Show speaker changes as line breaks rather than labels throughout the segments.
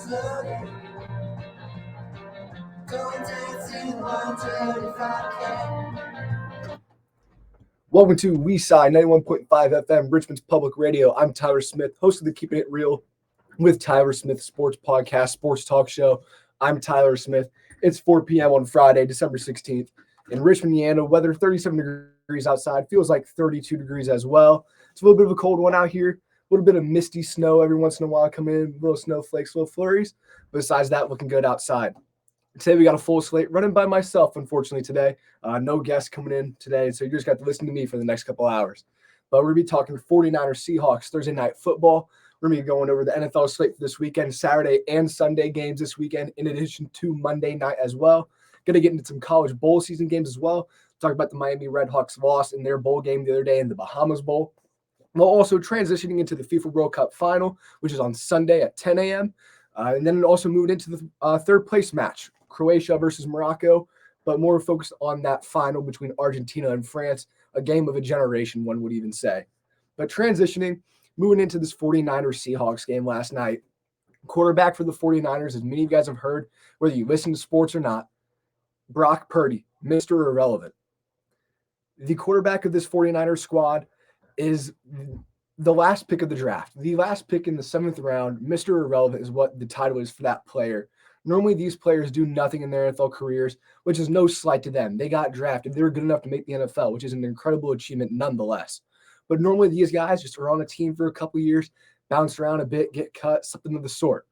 loaded. Going to 135K.
Welcome to WECI 91.5 FM, Richmond's public radio. I'm Tyler Smith, host of the Keeping It Real with Tyler Smith Sports Podcast, Sports Talk Show. I'm Tyler Smith. It's 4 p.m. on Friday, December 16th. In Richmond, Indiana, weather 37 degrees outside. Feels like 32 degrees as well. It's a little bit of a cold one out here. A little bit of misty snow every once in a while coming in, little snowflakes, little flurries. Besides that, looking good outside. Today we got a full slate running by myself, unfortunately, today. No guests coming in today, so you just got to listen to me for the next couple hours. But we're going to be talking 49ers Seahawks Thursday Night Football. We're going to be going over the NFL slate for this weekend, Saturday and Sunday games this weekend, in addition to Monday night as well. Going to get into some college bowl season games as well. Talk about the Miami Redhawks loss in their bowl game the other day in the Bahamas Bowl. We'll also transitioning into the FIFA World Cup final, which is on Sunday at 10 a.m. And then also moving into the third place match, Croatia versus Morocco, but more focused on that final between Argentina and France, a game of a generation, one would even say. But transitioning, moving into this 49ers Seahawks game last night, quarterback for the 49ers, as many of you guys have heard, whether you listen to sports or not, Brock Purdy, Mr. Irrelevant. The quarterback of this 49ers squad is the last pick of the draft. The last pick in the 7th round, Mr. Irrelevant is what the title is for that player. Normally, these players do nothing in their NFL careers, which is no slight to them. They got drafted. They were good enough to make the NFL, which is an incredible achievement nonetheless. But normally, these guys just are on a team for a couple years, bounce around a bit, get cut, something of the sort.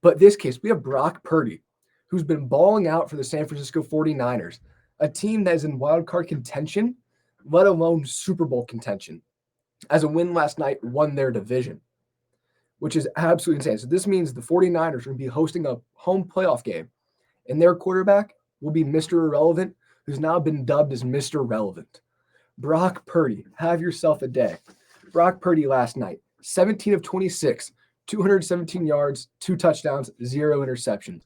But in this case, we have Brock Purdy, who's been balling out for the San Francisco 49ers, a team that is in wildcard contention, let alone Super Bowl contention. As a win last night, won their division, which is absolutely insane. So this means the 49ers are going to be hosting a home playoff game, and their quarterback will be Mr. Irrelevant, who's now been dubbed as Mr. Relevant. Brock Purdy, have yourself a day. Brock Purdy last night, 17 of 26, 217 yards, 2 touchdowns, 0 interceptions.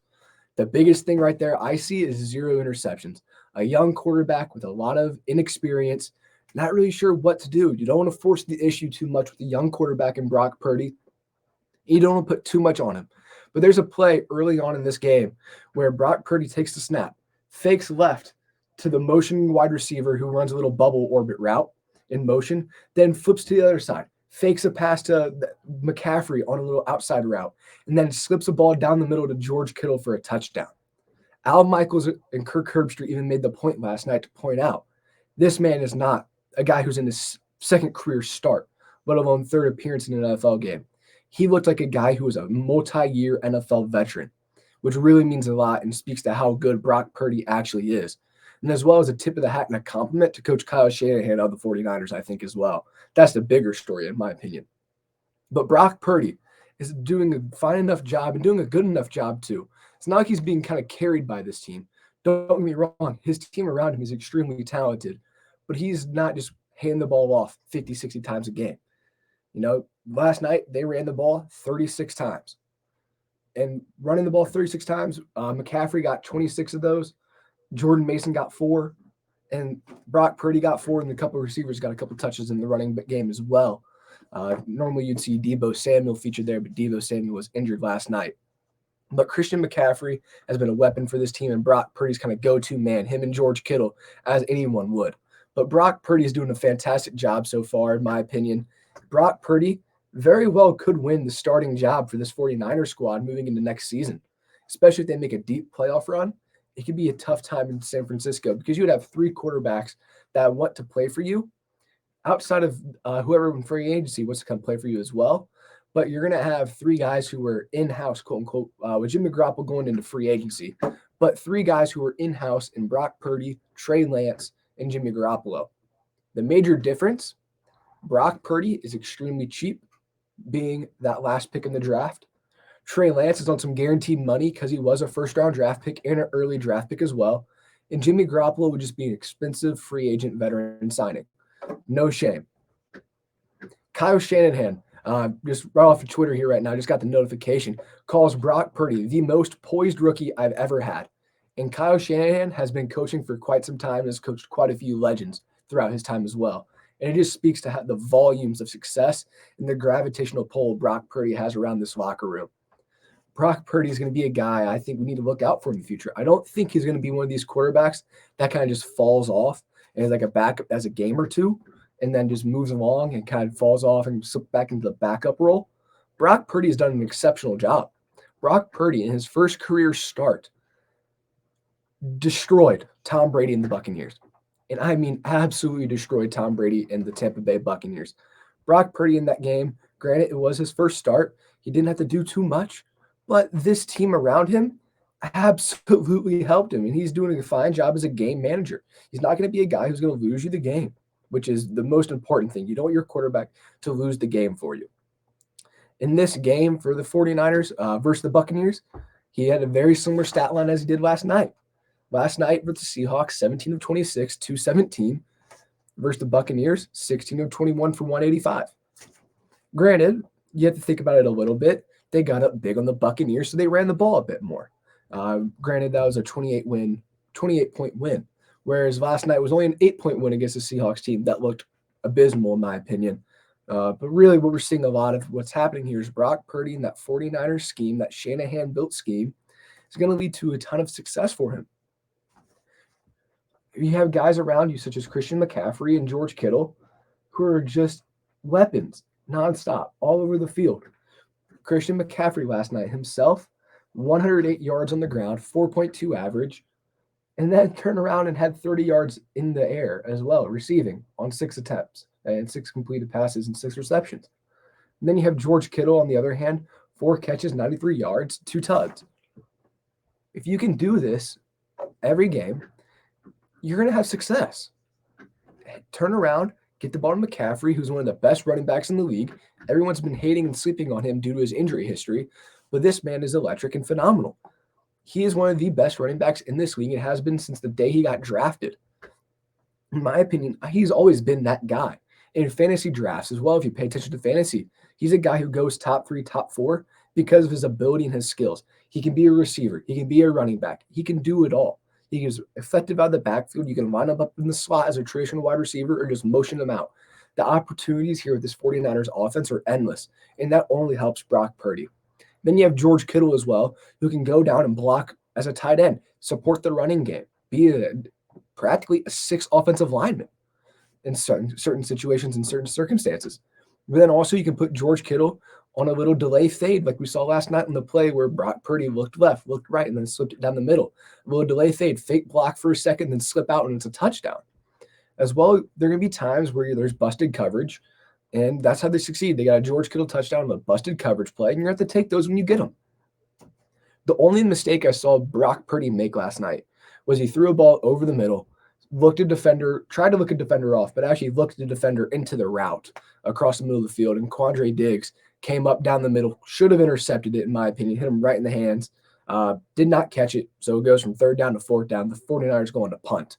The biggest thing right there I see is 0 interceptions. A young quarterback with a lot of inexperience, not really sure what to do. You don't want to force the issue too much with a young quarterback in Brock Purdy. You don't want to put too much on him. But there's a play early on in this game where Brock Purdy takes the snap, fakes left to the motion wide receiver who runs a little bubble orbit route in motion, then flips to the other side, fakes a pass to McCaffrey on a little outside route, and then slips a ball down the middle to George Kittle for a touchdown. Al Michaels and Kirk Herbstreit even made the point last night to point out this man is not a guy who's in his second career start, let alone third appearance in an NFL game. He looked like a guy who was a multi-year NFL veteran, which really means a lot and speaks to how good Brock Purdy actually is. And as well as a tip of the hat and a compliment to Coach Kyle Shanahan of the 49ers, I think, as well. That's the bigger story, in my opinion. But Brock Purdy is doing a fine enough job and doing a good enough job, too. It's not like he's being kind of carried by this team. Don't get me wrong. His team around him is extremely talented, but he's not just handing the ball off 50, 60 times a game. You know, last night they ran the ball 36 times. And running the ball 36 times, McCaffrey got 26 of those. Jordan Mason got 4. And Brock Purdy got 4. And a couple of receivers got a couple touches in the running game as well. Normally you'd see Deebo Samuel featured there, but Deebo Samuel was injured last night. But Christian McCaffrey has been a weapon for this team, and Brock Purdy's kind of go-to man, him and George Kittle, as anyone would. But Brock Purdy is doing a fantastic job so far, in my opinion. Brock Purdy very well could win the starting job for this 49ers squad moving into next season, especially if they make a deep playoff run. It could be a tough time in San Francisco because you would have 3 quarterbacks that want to play for you outside of whoever in free agency wants to come play for you as well. But you're going to have 3 guys who were in-house, quote unquote, with Jimmy Garoppolo going into free agency, but 3 guys who were in-house in Brock Purdy, Trey Lance, and Jimmy Garoppolo. The major difference, Brock Purdy is extremely cheap, being that last pick in the draft. Trey Lance is on some guaranteed money because he was a first-round draft pick and an early draft pick as well. And Jimmy Garoppolo would just be an expensive free agent veteran signing. No shame. Kyle Shanahan, just right off of Twitter here right now, just got the notification, calls Brock Purdy the most poised rookie I've ever had. And Kyle Shanahan has been coaching for quite some time and has coached quite a few legends throughout his time as well. And it just speaks to the volumes of success and the gravitational pull Brock Purdy has around this locker room. Brock Purdy is going to be a guy I think we need to look out for in the future. I don't think he's going to be one of these quarterbacks that kind of just falls off and is like a backup as a game or two and then just moves along and kind of falls off and slips back into the backup role. Brock Purdy has done an exceptional job. Brock Purdy, in his first career start, destroyed Tom Brady and the Buccaneers. And I mean absolutely destroyed Tom Brady and the Tampa Bay Buccaneers. Brock Purdy in that game, granted, it was his first start. He didn't have to do too much, but this team around him absolutely helped him, and he's doing a fine job as a game manager. He's not going to be a guy who's going to lose you the game, which is the most important thing. You don't want your quarterback to lose the game for you. In this game for the 49ers versus the Buccaneers, he had a very similar stat line as he did last night. Last night with the Seahawks, 17 of 26, 217. Versus the Buccaneers, 16 of 21 for 185. Granted, you have to think about it a little bit. They got up big on the Buccaneers, so they ran the ball a bit more. Granted, that was a 28-point win, whereas last night was only an 8-point win against the Seahawks team that looked abysmal, in my opinion. But really what we're seeing a lot of what's happening here is Brock Purdy and that 49ers scheme, that Shanahan-built scheme, is going to lead to a ton of success for him. You have guys around you such as Christian McCaffrey and George Kittle who are just weapons nonstop all over the field. Christian McCaffrey last night himself, 108 yards on the ground, 4.2 average, and then turned around and had 30 yards in the air as well, receiving on 6 attempts and 6 completed passes and 6 receptions. And then you have George Kittle on the other hand, 4 catches, 93 yards, 2 tugs. If you can do this every game, you're going to have success. Turn around, get the ball to McCaffrey, who's one of the best running backs in the league. Everyone's been hating and sleeping on him due to his injury history, but this man is electric and phenomenal. He is one of the best running backs in this league and has been since the day he got drafted. In my opinion, he's always been that guy. In fantasy drafts as well, if you pay attention to fantasy, he's a guy who goes top 3, top 4 because of his ability and his skills. He can be a receiver. He can be a running back. He can do it all. He is effective out of the backfield. You can line him up in the slot as a traditional wide receiver or just motion him out. The opportunities here with this 49ers offense are endless, and that only helps Brock Purdy. Then you have George Kittle as well, who can go down and block as a tight end, support the running game, be practically a 6th offensive lineman in certain situations and certain circumstances. But then also you can put George Kittle on a little delay fade like we saw last night in the play where Brock Purdy looked left, looked right, and then slipped it down the middle. A little delay fade, fake block for a second, then slip out, and it's a touchdown. As well, there are going to be times where there's busted coverage, and that's how they succeed. They got a George Kittle touchdown on a busted coverage play, and you're going to have to take those when you get them. The only mistake I saw Brock Purdy make last night was he threw a ball over the middle, looked a defender, tried to look a defender off, but actually looked the defender into the route across the middle of the field, and Quandre Diggs came up down the middle, should have intercepted it, in my opinion, hit him right in the hands, did not catch it, so it goes from 3rd down to 4th down. The 49ers going to punt.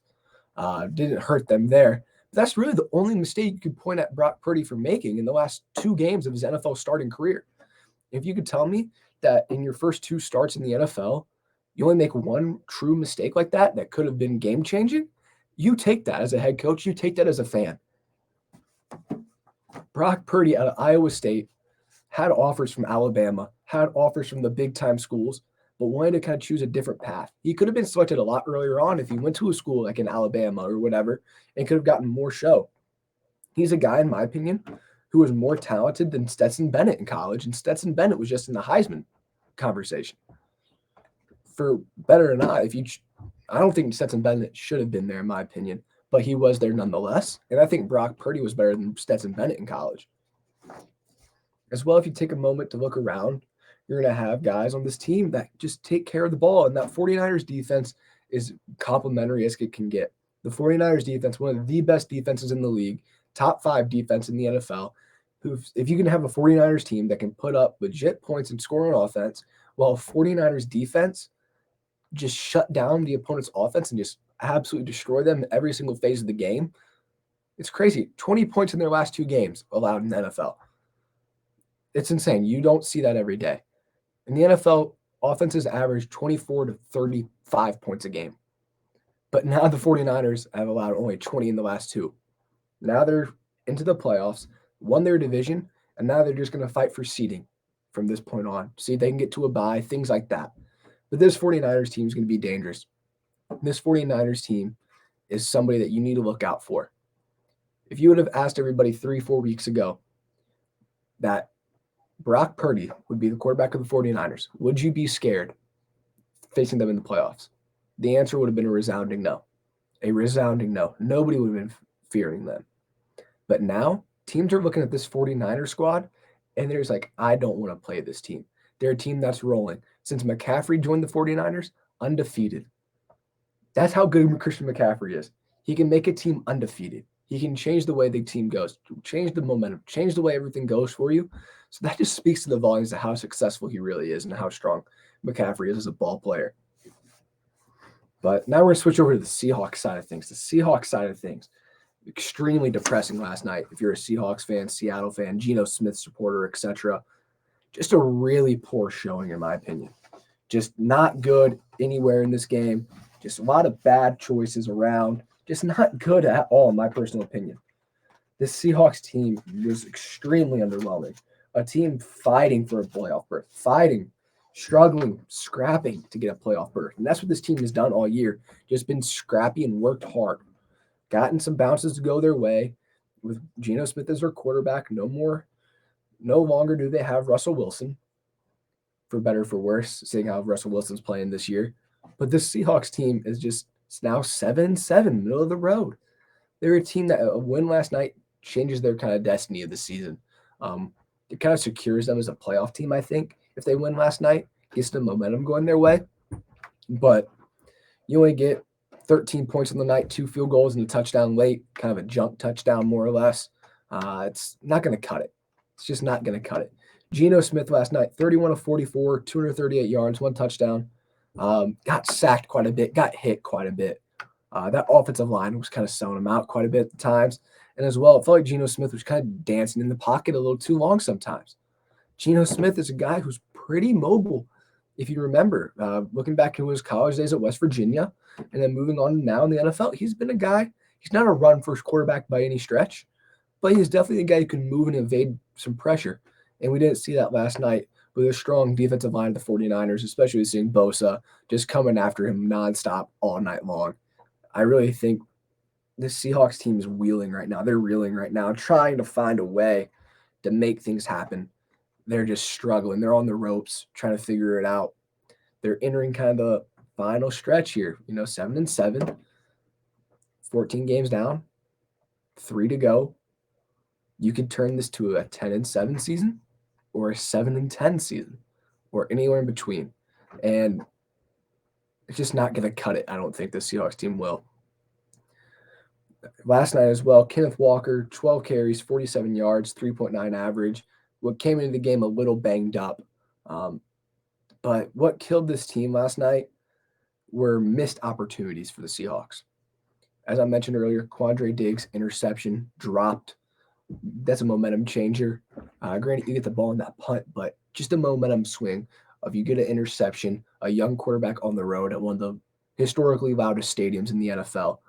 Didn't hurt them there. But that's really the only mistake you could point at Brock Purdy for making in the last 2 games of his NFL starting career. If you could tell me that in your first 2 starts in the NFL, you only make one true mistake like that could have been game-changing, you take that as a head coach, you take that as a fan. Brock Purdy out of Iowa State had offers from Alabama, had offers from the big-time schools, but wanted to kind of choose a different path. He could have been selected a lot earlier on if he went to a school like in Alabama or whatever and could have gotten more show. He's a guy, in my opinion, who was more talented than Stetson Bennett in college, and Stetson Bennett was just in the Heisman conversation. For better or not, I don't think Stetson Bennett should have been there, in my opinion, but he was there nonetheless, and I think Brock Purdy was better than Stetson Bennett in college. As well, if you take a moment to look around, you're going to have guys on this team that just take care of the ball, and that 49ers defense is complimentary as it can get. The 49ers defense, one of the best defenses in the league, top 5 defense in the NFL, if you can have a 49ers team that can put up legit points and score on offense, while 49ers defense just shut down the opponent's offense and just absolutely destroy them in every single phase of the game, it's crazy. 20 points in their last 2 games allowed in the NFL. It's insane. You don't see that every day. In the NFL, offenses average 24 to 35 points a game. But now the 49ers have allowed only 20 in the last 2. Now they're into the playoffs, won their division, and now they're just going to fight for seeding from this point on. See if they can get to a bye, things like that. But this 49ers team is going to be dangerous. This 49ers team is somebody that you need to look out for. If you would have asked everybody 3-4 weeks ago that Brock Purdy would be the quarterback of the 49ers, would you be scared facing them in the playoffs? The answer would have been a resounding no. A resounding no. Nobody would have been fearing them. But now, teams are looking at this 49er squad, and there's like, I don't want to play this team. They're a team that's rolling. Since McCaffrey joined the 49ers, undefeated. That's how good Christian McCaffrey is. He can make a team undefeated. He can change the way the team goes, change the momentum, change the way everything goes for you. So that just speaks to the volumes of how successful he really is and how strong McCaffrey is as a ball player. But now we're going to switch over to the Seahawks side of things. The Seahawks side of things, extremely depressing last night. If you're a Seahawks fan, Seattle fan, Geno Smith supporter, etc., just a really poor showing in my opinion. Just not good anywhere in this game. Just a lot of bad choices around. Just not good at all, in my personal opinion. This Seahawks team was extremely underwhelming. A team fighting for a playoff berth, struggling, scrapping to get a playoff berth. And that's what this team has done all year. Just been scrappy and worked hard. Gotten some bounces to go their way. With Geno Smith as their quarterback, no longer do they have Russell Wilson. For better or for worse, seeing how Russell Wilson's playing this year. But this Seahawks team is just now 7-7, middle of the road. They're a team that a win last night changes their kind of destiny of the season. It kind of secures them as a playoff team, I think, if they win last night, gets the momentum going their way. But you only get 13 points on the night, 2 field goals and a touchdown late, kind of a junk touchdown more or less. It's not going to cut it. It's just not going to cut it. Geno Smith last night, 31 of 44, 238 yards, 1 touchdown. Got sacked quite a bit, got hit quite a bit. That offensive line was kind of selling him out quite a bit at times. And as well, it felt like Geno Smith was kind of dancing in the pocket a little too long sometimes. Geno Smith is a guy who's pretty mobile. If you remember, looking back to his college days at West Virginia and then moving on now in the NFL, he's been a guy, he's not a run-first quarterback by any stretch, but he's definitely a guy who can move and evade some pressure. And we didn't see that last night with a strong defensive line of the 49ers, especially seeing Bosa just coming after him nonstop all night long. I really think the Seahawks team is wheeling right now. They're reeling right now, trying to find a way to make things happen. They're just struggling. They're on the ropes, trying to figure it out. They're entering kind of the final stretch here, 7-7, 14 games down, 3 to go. You could turn this to a 10-7 season or a 7-10 season or anywhere in between. And it's just not going to cut it. I don't think the Seahawks team will. Last night as well, Kenneth Walker, 12 carries, 47 yards, 3.9 average. What came into the game a little banged up. But what killed this team last night were missed opportunities for the Seahawks. As I mentioned earlier, Quandre Diggs' interception dropped. That's a momentum changer. Granted, you get the ball in that punt, but just a momentum swing of you get an interception, a young quarterback on the road at one of the historically loudest stadiums in the NFL.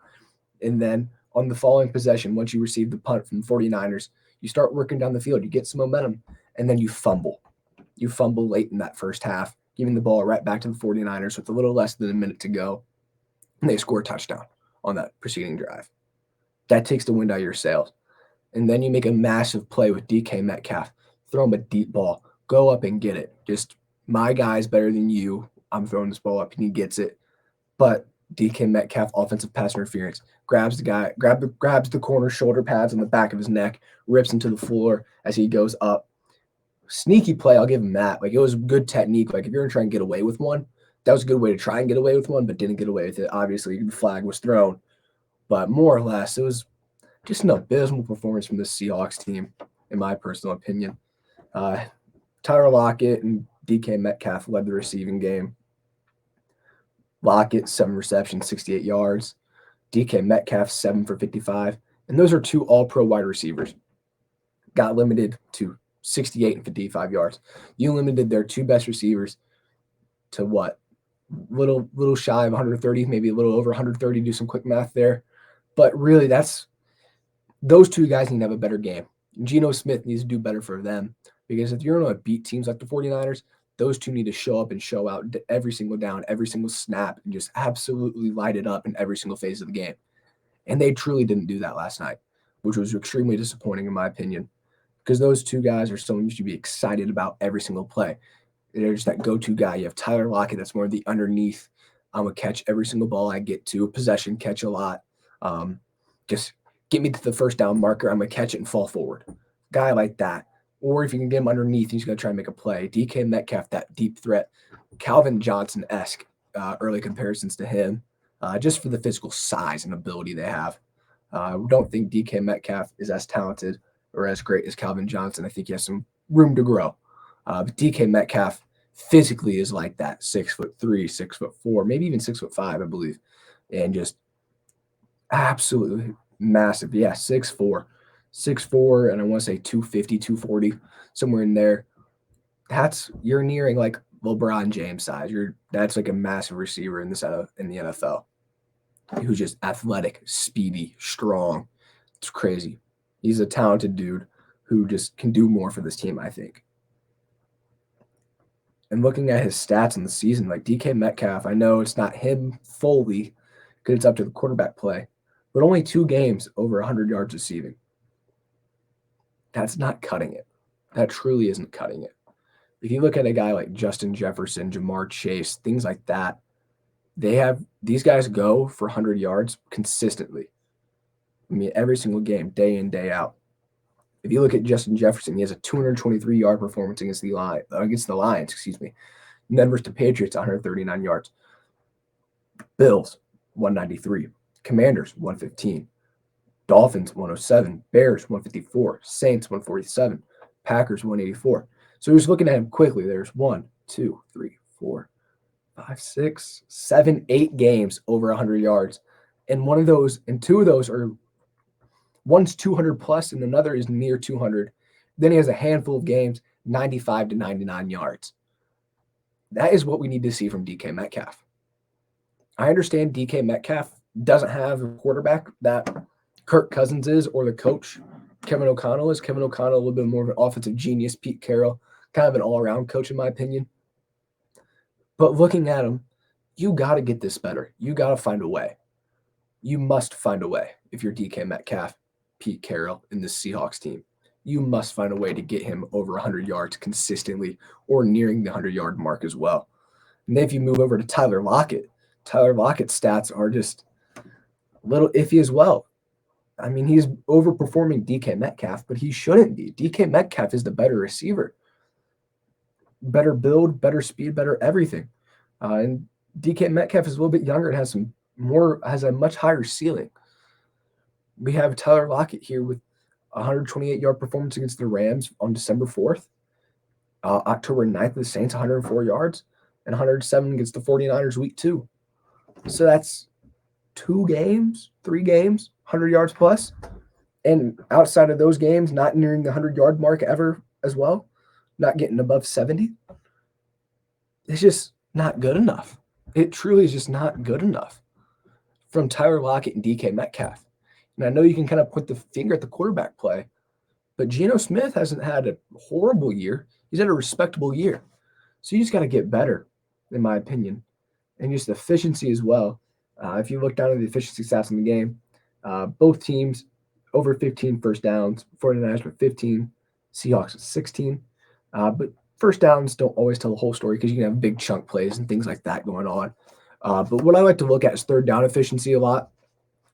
And then on the following possession, once you receive the punt from the 49ers, you start working down the field, you get some momentum, and then you fumble. You fumble late in that first half, giving the ball right back to the 49ers with a little less than a minute to go, and they score a touchdown on that preceding drive. That takes the wind out of your sails. And then you make a massive play with DK Metcalf. Throw him a deep ball. Go up and get it. Just, my guy's better than you. I'm throwing this ball up, and he gets it. But DK Metcalf, offensive pass interference, grabs the corner shoulder pads on the back of his neck, rips him to the floor as he goes up. Sneaky play, I'll give him that. Like, it was good technique. Like, if you're going to try and get away with one, that was a good way to try and get away with one, but didn't get away with it. Obviously, the flag was thrown. But more or less, it was just an abysmal performance from this Seahawks team, in my personal opinion. Tyler Lockett and DK Metcalf led the receiving game. Lockett, 7 receptions, 68 yards. DK Metcalf, 7 for 55. And those are 2 all-pro wide receivers. Got limited to 68 and 55 yards. You limited their 2 best receivers to what? Little shy of 130, maybe a little over 130. Do some quick math there. But really, those 2 guys need to have a better game. Geno Smith needs to do better for them Because if you're going to beat teams like the 49ers, those two need to show up and show out every single down, every single snap, and just absolutely light it up in every single phase of the game. And they truly didn't do that last night, which was extremely disappointing in my opinion, because those two guys are someone you should be excited about every single play. They're just that go-to guy. You have Tyler Lockett, that's more of the underneath. I'm going to catch every single ball I get to, possession, catch a lot. Just get me to the first down marker. I'm going to catch it and fall forward. Guy like that. Or if you can get him underneath, he's going to try and make a play. DK Metcalf, that deep threat. Calvin Johnson-esque early comparisons to him, just for the physical size and ability they have. We don't think DK Metcalf is as talented or as great as Calvin Johnson. I think he has some room to grow. But DK Metcalf physically is like that, 6'3", 6'4", maybe even 6'5", I believe, and just absolutely massive. Yeah, 6'4", and I want to say 250, 240, somewhere in there. You're nearing like LeBron James size. That's like a massive receiver in the NFL, who's just athletic, speedy, strong. It's crazy. He's a talented dude who just can do more for this team, I think. And looking at his stats in the season, like DK Metcalf, I know it's not him fully because it's up to the quarterback play, but only 2 games over 100 yards receiving. That's not cutting it. That truly isn't cutting it. If you look at a guy like Justin Jefferson, Jamar Chase, things like that, these guys go for 100 yards consistently. I mean, every single game, day in, day out. If you look at Justin Jefferson, he has a 223-yard performance against the Lions. And then versus the Patriots, 139 yards. Bills, 193. Commanders, 115. Dolphins, 107. Bears, 154. Saints, 147. Packers, 184. So just looking at him quickly, there's 1, 2, 3, 4, 5, 6, 7, 8 games over 100 yards. And 2 of those are, one's 200 plus and another is near 200. Then he has a handful of games, 95 to 99 yards. That is what we need to see from DK Metcalf. I understand DK Metcalf doesn't have a quarterback that Kirk Cousins is, or the coach Kevin O'Connell is. Kevin O'Connell, a little bit more of an offensive genius. Pete Carroll, kind of an all-around coach in my opinion. But looking at him, you got to get this better. You got to find a way. You must find a way if you're DK Metcalf, Pete Carroll, in this Seahawks team. You must find a way to get him over 100 yards consistently or nearing the 100-yard mark as well. And then if you move over to Tyler Lockett's stats are just a little iffy as well. I mean, he's overperforming DK Metcalf, but he shouldn't be. DK Metcalf is the better receiver. Better build, better speed, better everything. And DK Metcalf is a little bit younger and has a much higher ceiling. We have Tyler Lockett here with a 128-yard performance against the Rams on December 4th. October 9th, the Saints, 104 yards, and 107 against the 49ers week 2. So that's 3 games, 100 yards plus. And outside of those games, not nearing the 100-yard mark ever as well, not getting above 70. It's just not good enough. It truly is just not good enough from Tyler Lockett and DK Metcalf. And I know you can kind of point the finger at the quarterback play, but Geno Smith hasn't had a horrible year. He's had a respectable year. So you just got to get better, in my opinion, and just efficiency as well. If you look down at the efficiency stats in the game, both teams over 15 first downs, 49ers with 15, Seahawks with 16. But first downs don't always tell the whole story because you can have big chunk plays and things like that going on. But what I like to look at is third down efficiency a lot.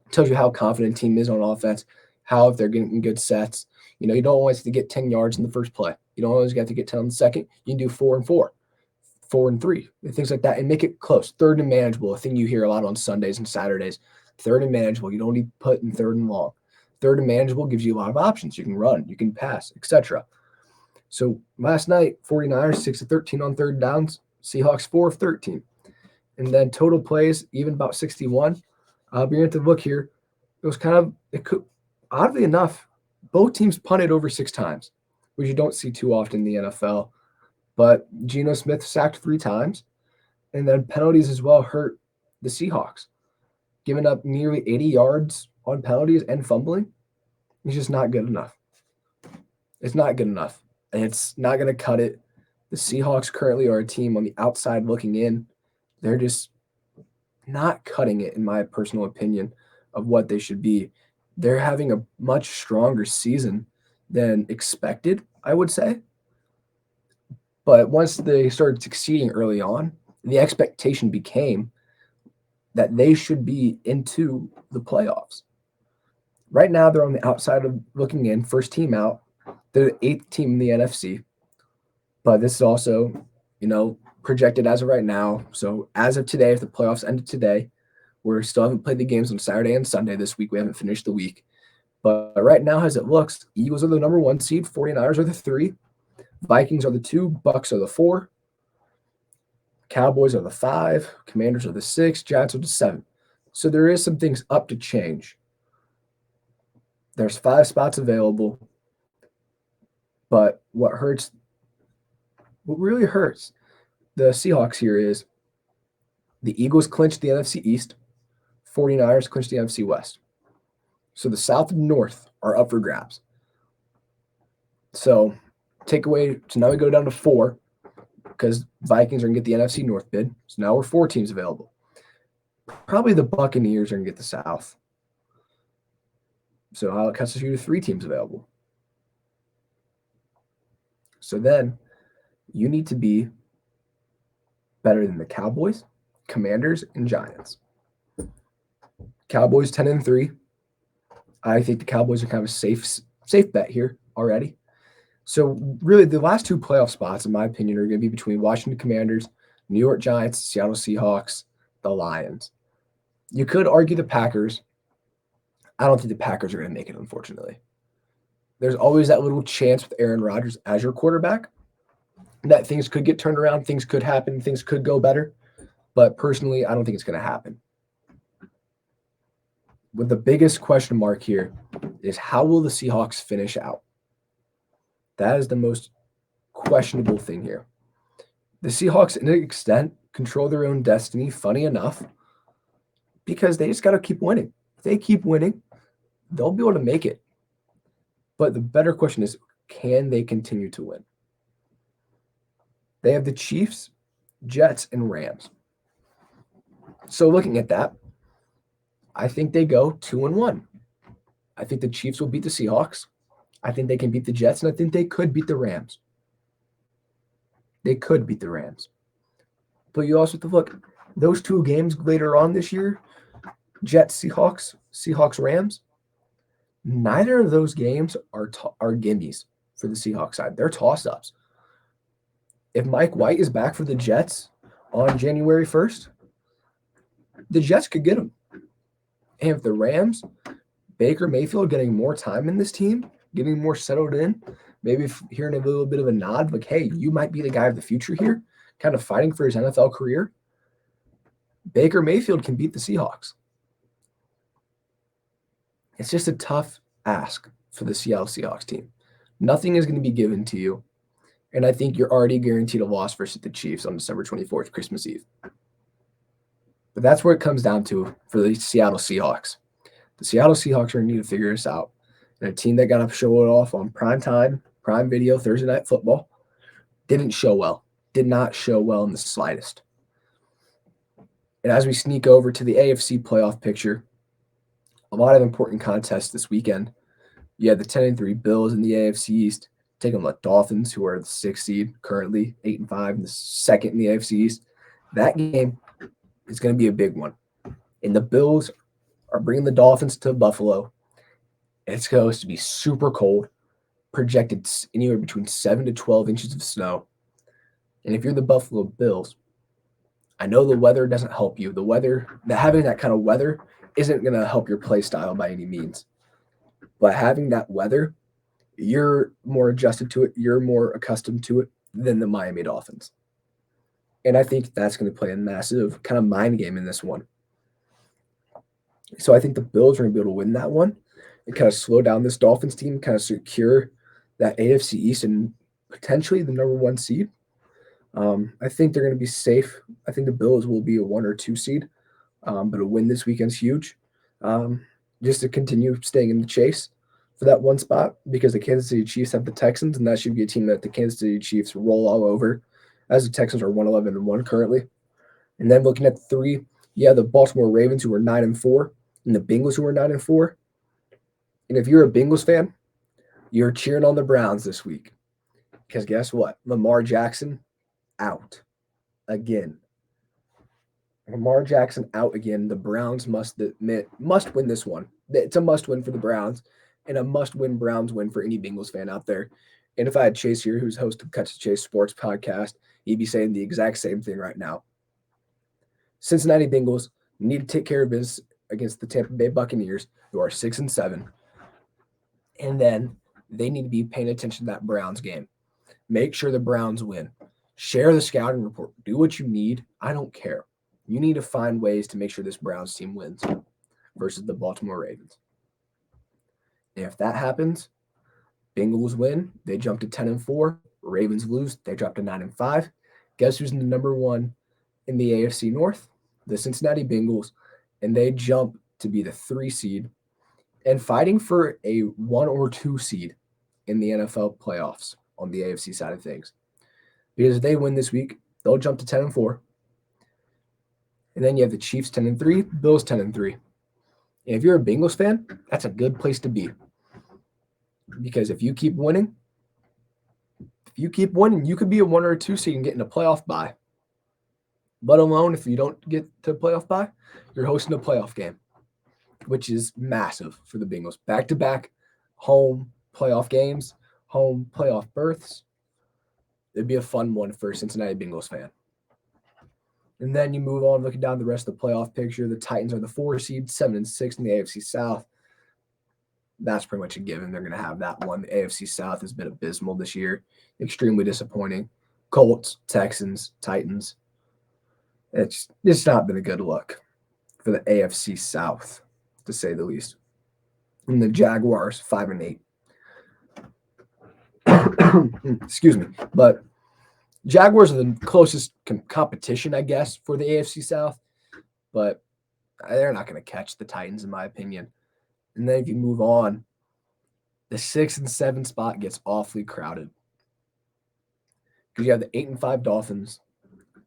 It tells you how confident a team is on offense, how if they're getting good sets. You don't always have to get 10 yards in the first play. You don't always have to get 10 on the second. You can do 4 and 4, 4 and 3, and things like that, and make it close. Third and manageable, a thing you hear a lot on Sundays and Saturdays. Third and manageable. You don't need to put in third and long. Third and manageable gives you a lot of options. You can run, you can pass, etc. So last night, 49ers 6 of 13 on third downs, Seahawks 4 of 13. And then total plays, even about 61. But you're going to have to look here. Oddly enough, both teams punted over 6 times, which you don't see too often in the NFL. But Geno Smith sacked 3 times. And then penalties as well hurt the Seahawks, giving up nearly 80 yards on penalties and fumbling. It's just not good enough. It's not good enough. It's not going to cut it. The Seahawks currently are a team on the outside looking in. They're just not cutting it, in my personal opinion, of what they should be. They're having a much stronger season than expected, I would say. But once they started succeeding early on, the expectation became that they should be into the playoffs. Right now, they're on the outside of looking in, first team out. They're the 8th team in the NFC. But this is also, projected as of right now. So as of today, if the playoffs ended today, we still haven't played the games on Saturday and Sunday this week. We haven't finished the week. But right now, as it looks, Eagles are the number 1 seed, 49ers are the 3, Vikings are the 2, Bucks are the 4, Cowboys are the 5, Commanders are the 6, Giants are the 7. So there is some things up to change. There's 5 spots available. But what really hurts the Seahawks here is the Eagles clinched the NFC East, 49ers clinched the NFC West. So the South and North are up for grabs. So now we go down to 4 because Vikings are going to get the NFC North bid. So now we're 4 teams available. Probably the Buccaneers are going to get the South. So now it cuts you to 3 teams available. So then you need to be better than the Cowboys, Commanders, and Giants. Cowboys 10-3. I think the Cowboys are kind of a safe bet here already. So really the last 2 playoff spots, in my opinion, are going to be between Washington Commanders, New York Giants, Seattle Seahawks, the Lions. You could argue the Packers. I don't think the Packers are going to make it, unfortunately. There's always that little chance with Aaron Rodgers as your quarterback that things could get turned around, things could happen, things could go better. But personally, I don't think it's going to happen. But the biggest question mark here is how will the Seahawks finish out? That is the most questionable thing here. The Seahawks, in an extent, control their own destiny, funny enough, because they just got to keep winning. If they keep winning, they'll be able to make it. But the better question is, can they continue to win? They have the Chiefs, Jets, and Rams. So looking at that, I think they go 2-1. I think the Chiefs will beat the Seahawks. I think they can beat the Jets, and I think they could beat the Rams. They could beat the Rams. But you also have to look, those 2 games later on this year, Jets, Seahawks, Seahawks, Rams, neither of those games are gimmies for the Seahawks side. They're toss-ups. If Mike White is back for the Jets on January 1st, the Jets could get him. And if the Rams, Baker Mayfield getting more time in this team, getting more settled in, maybe hearing a little bit of a nod, like, hey, you might be the guy of the future here, kind of fighting for his NFL career, Baker Mayfield can beat the Seahawks. It's just a tough ask for the Seattle Seahawks team. Nothing is going to be given to you. And I think you're already guaranteed a loss versus the Chiefs on December 24th, Christmas Eve. But that's where it comes down to for the Seattle Seahawks. The Seattle Seahawks are going to need to figure this out. And a team that got to show it off on prime time, prime video, Thursday Night Football, didn't show well. Did not show well in the slightest. And as we sneak over to the AFC playoff picture, a lot of important contests this weekend. You had the 10-3 Bills in the AFC East, taking the Dolphins, who are the 6th seed currently, 8-5, and the 2nd in the AFC East. That game is going to be a big one. And the Bills are bringing the Dolphins to Buffalo. It's supposed to be super cold, projected anywhere between 7 to 12 inches of snow. And if you're the Buffalo Bills, I know the weather doesn't help you. Having that kind of weather isn't going to help your play style by any means. But having that weather, you're more adjusted to it. You're more accustomed to it than the Miami Dolphins. And I think that's going to play a massive kind of mind game in this one. So I think the Bills are going to be able to win that one and kind of slow down this Dolphins team, kind of secure that AFC East and potentially the number 1 seed. I think they're going to be safe. I think the Bills will be a 1 or 2 seed, but a win this weekend's huge. Just to continue staying in the chase for that one spot because the Kansas City Chiefs have the Texans, and that should be a team that the Kansas City Chiefs roll all over, as the Texans are 111-1 currently. And then looking at the 3, the Baltimore Ravens, who are 9-4, and the Bengals, who are 9-4. And if you're a Bengals fan, you're cheering on the Browns this week because guess what? Lamar Jackson out again. Lamar Jackson out again. The Browns must win this one. It's a must win for the Browns and a must win Browns win for any Bengals fan out there. And if I had Chase here, who's host of Cut to Chase Sports podcast, he'd be saying the exact same thing right now. Cincinnati Bengals need to take care of business against the Tampa Bay Buccaneers, who are 6-7. And then they need to be paying attention to that Browns game. Make sure the Browns win. Share the scouting report. Do what you need. I don't care. You need to find ways to make sure this Browns team wins versus the Baltimore Ravens. And if that happens, Bengals win. They jump to 10-4. Ravens lose. They drop to 9-5. Guess who's in the number 1 in the AFC North? The Cincinnati Bengals. And they jump to be the 3 seed and fighting for a 1 or 2 seed in the NFL playoffs on the AFC side of things. Because if they win this week, they'll jump to 10-4. And then you have the Chiefs 10-3, Bills 10-3. And if you're a Bengals fan, that's a good place to be. Because if you keep winning, you could be a 1 or 2 seed and get in a playoff bye. Let alone if you don't get to playoff bye, you're hosting a playoff game, which is massive for the Bengals. Back-to-back home playoff games, home playoff berths. It'd be a fun one for a Cincinnati Bengals fan. And then you move on, looking down the rest of the playoff picture. The Titans are the 4 seed, 7-6 in the AFC South. That's pretty much a given. They're going to have that one. The AFC South has been abysmal this year. Extremely disappointing. Colts, Texans, Titans. It's not been a good look for the AFC South, to say the least. And the Jaguars, 5-8. Excuse me. But Jaguars are the closest competition, I guess, for the AFC South. But they're not going to catch the Titans, in my opinion. And then if you move on, the 6 and 7 spot gets awfully crowded. Because you have the 8-5 Dolphins,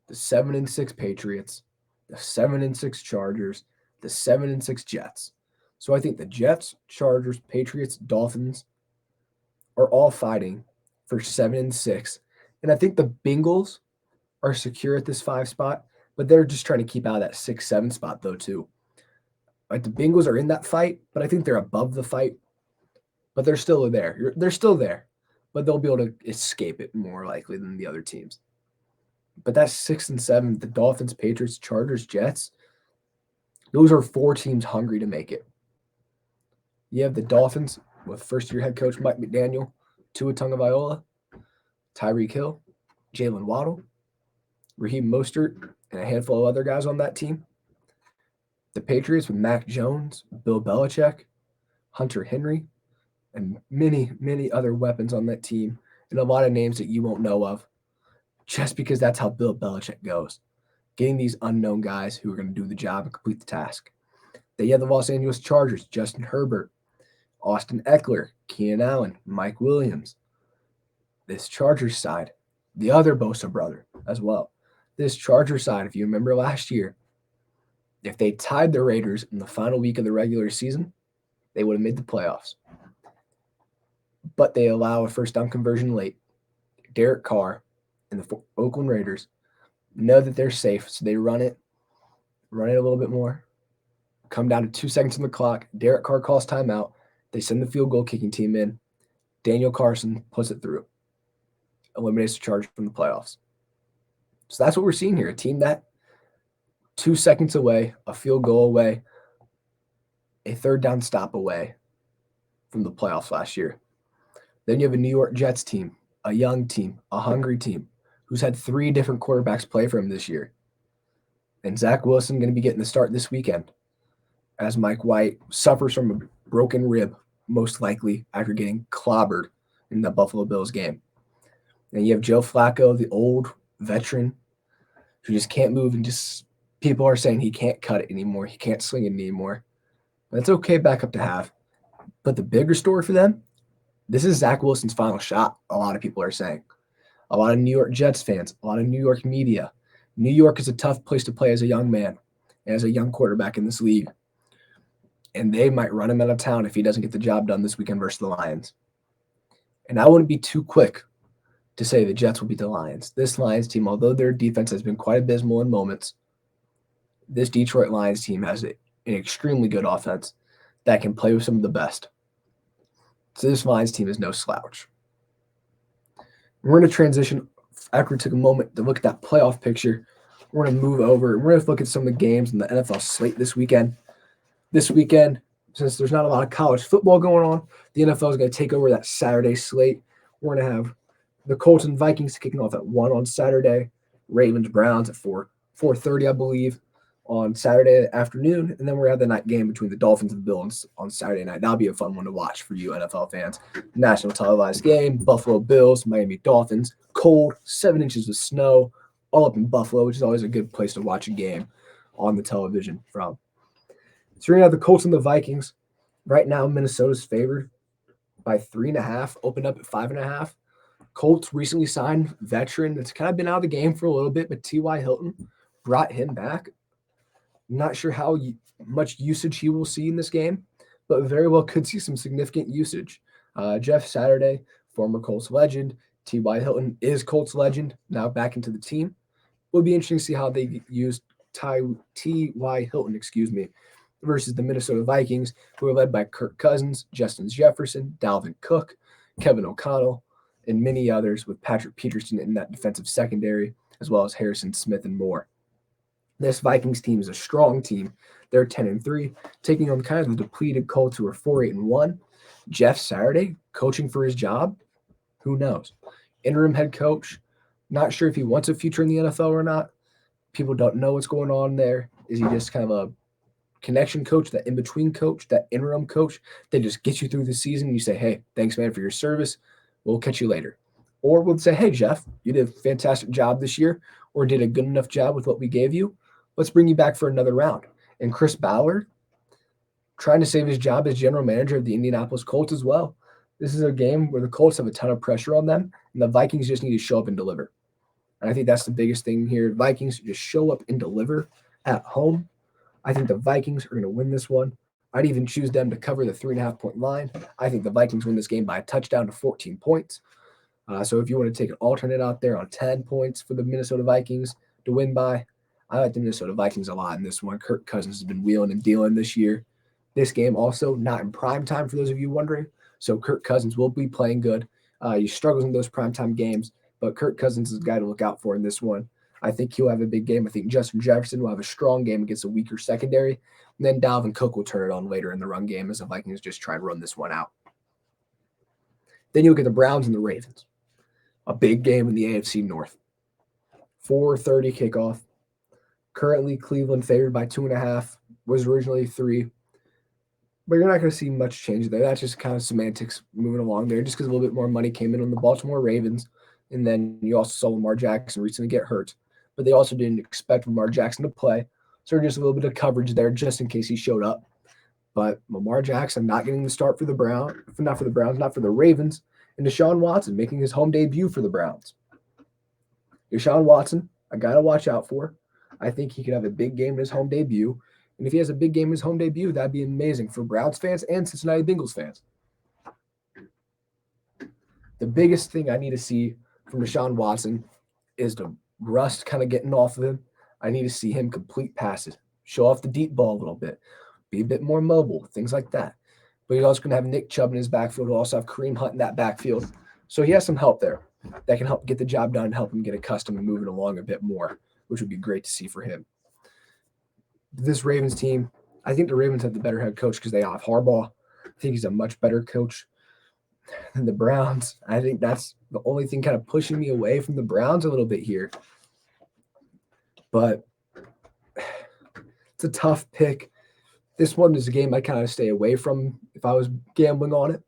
the 7-6 Patriots, the 7-6 Chargers, the 7-6 Jets. So I think the Jets, Chargers, Patriots, Dolphins are all fighting for 7-6. And I think the Bengals are secure at this 5 spot, but they're just trying to keep out of that 6-7 spot, though, too. Like, the Bengals are in that fight, but I think they're above the fight. But they're still there. They're still there, but they'll be able to escape it more likely than the other teams. But that's 6 and 7, the Dolphins, Patriots, Chargers, Jets. Those are 4 teams hungry to make it. You have the Dolphins with first-year head coach Mike McDaniel, Tua Tagovailoa, Tyreek Hill, Jalen Waddle, Raheem Mostert, and a handful of other guys on that team. The Patriots with Mac Jones, Bill Belichick, Hunter Henry, and many, many other weapons on that team, and a lot of names that you won't know of, just because that's how Bill Belichick goes, getting these unknown guys who are going to do the job and complete the task. Then you have the Los Angeles Chargers, Justin Herbert, Austin Eckler, Keenan Allen, Mike Williams. This Chargers side, the other Bosa brother as well. This Chargers side, if you remember last year, if they tied the Raiders in the final week of the regular season, they would have made the playoffs. But they allow a first down conversion late. Derek Carr and the Oakland Raiders know that they're safe, so they run it a little bit more. Come down to 2 seconds on the clock. Derek Carr calls timeout. They send the field goal kicking team in. Daniel Carson puts it through. Eliminates the Chargers from the playoffs. So that's what we're seeing here. A team that 2 seconds away, a field goal away, a third down stop away from the playoffs last year. Then you have a New York Jets team, a young team, a hungry team, who's had 3 different quarterbacks play for him this year. And Zach Wilson going to be getting the start this weekend as Mike White suffers from a broken rib, most likely after getting clobbered in the Buffalo Bills game. And you have Joe Flacco, the old veteran, who just can't move, and just people are saying he can't cut it anymore. He can't swing it anymore. That's okay backup to have. But the bigger story for them, this is Zach Wilson's final shot, a lot of people are saying. A lot of New York Jets fans, a lot of New York media. New York is a tough place to play as a young man and as a young quarterback in this league. And they might run him out of town if he doesn't get the job done this weekend versus the Lions. And I wouldn't be too quick to say the Jets will beat the Lions. This Lions team, although their defense has been quite abysmal in moments, this Detroit Lions team has an extremely good offense that can play with some of the best. So this Lions team is no slouch. We're going to transition after we took a moment to look at that playoff picture. We're going to move over. We're going to look at some of the games in the NFL slate this weekend. This weekend, since there's not a lot of college football going on, the NFL is going to take over that Saturday slate. We're going to have the Colts and Vikings kicking off at 1 on Saturday, Ravens Browns at 4:30, I believe, on Saturday afternoon, and then we're going to have the night game between the Dolphins and Bills on Saturday night. That'll be a fun one to watch for you NFL fans. National televised game, Buffalo Bills, Miami Dolphins, cold, 7 inches of snow, all up in Buffalo, which is always a good place to watch a game on the television from. So we're going to have the Colts and the Vikings. Right now, Minnesota's favored by 3.5, opened up at 5.5. Colts recently signed veteran that's kind of been out of the game for a little bit, but T.Y. Hilton brought him back. I'm not sure how much usage he will see in this game, but very well could see some significant usage. Jeff Saturday, former Colts legend. T.Y. Hilton is Colts legend, now back into the team. It'll be interesting to see how they use T.Y. Hilton, versus the Minnesota Vikings, who are led by Kirk Cousins, Justin Jefferson, Dalvin Cook, Kevin O'Connell, and many others, with Patrick Peterson in that defensive secondary, as well as Harrison Smith and more. This Vikings team is a strong team. They're 10-3, taking on kind of the depleted Colts, who are 4-8-1. Jeff Saturday coaching for his job, who knows? Interim head coach, not sure if he wants a future in the NFL or not. People don't know what's going on there. Is he just kind of a connection coach, that in-between coach, that interim coach that just gets you through the season? You say, hey, thanks, man, for your service. We'll catch you later. Or we'll say, hey, Jeff, you did a fantastic job this year, or did a good enough job with what we gave you. Let's bring you back for another round. And Chris Ballard, trying to save his job as general manager of the Indianapolis Colts as well. This is a game where the Colts have a ton of pressure on them, and the Vikings just need to show up and deliver. And I think that's the biggest thing here. Vikings just show up and deliver at home. I think the Vikings are going to win this one. I'd even choose them to cover the 3.5-point line. I think the Vikings win this game by a touchdown to 14 points. So if you want to take an alternate out there on 10 points for the Minnesota Vikings to win by, I like the Minnesota Vikings a lot in this one. Kirk Cousins has been wheeling and dealing this year. This game also not in prime time for those of you wondering. So Kirk Cousins will be playing good. He struggles in those primetime games, but Kirk Cousins is a guy to look out for in this one. I think he'll have a big game. I think Justin Jefferson will have a strong game against a weaker secondary. And then Dalvin Cook will turn it on later in the run game as the Vikings just try and run this one out. Then you look at the Browns and the Ravens. A big game in the AFC North. 4:30 kickoff. Currently, Cleveland favored by 2.5. Was originally 3. But you're not going to see much change there. That's just kind of semantics moving along there, just because a little bit more money came in on the Baltimore Ravens. And then you also saw Lamar Jackson recently get hurt. But they also didn't expect Lamar Jackson to play. So just a little bit of coverage there just in case he showed up. But Lamar Jackson not getting the start for the Browns, not for the Browns, not for the Ravens. And Deshaun Watson making his home debut for the Browns. Deshaun Watson, a guy to watch out for. I think he could have a big game in his home debut. And if he has a big game in his home debut, that'd be amazing for Browns fans and Cincinnati Bengals fans. The biggest thing I need to see from Deshaun Watson is the rust kind of getting off of him. I need to see him complete passes, show off the deep ball a little bit, be a bit more mobile, things like that. But he's also going to have Nick Chubb in his backfield. He'll also have Kareem Hunt in that backfield. So he has some help there that can help get the job done, help him get accustomed and moving along a bit more, which would be great to see for him. This Ravens team, I think the Ravens have the better head coach because they have Harbaugh. I think he's a much better coach than the Browns. I think that's the only thing kind of pushing me away from the Browns a little bit here. But it's a tough pick. This one is a game I kind of stay away from if I was gambling on it.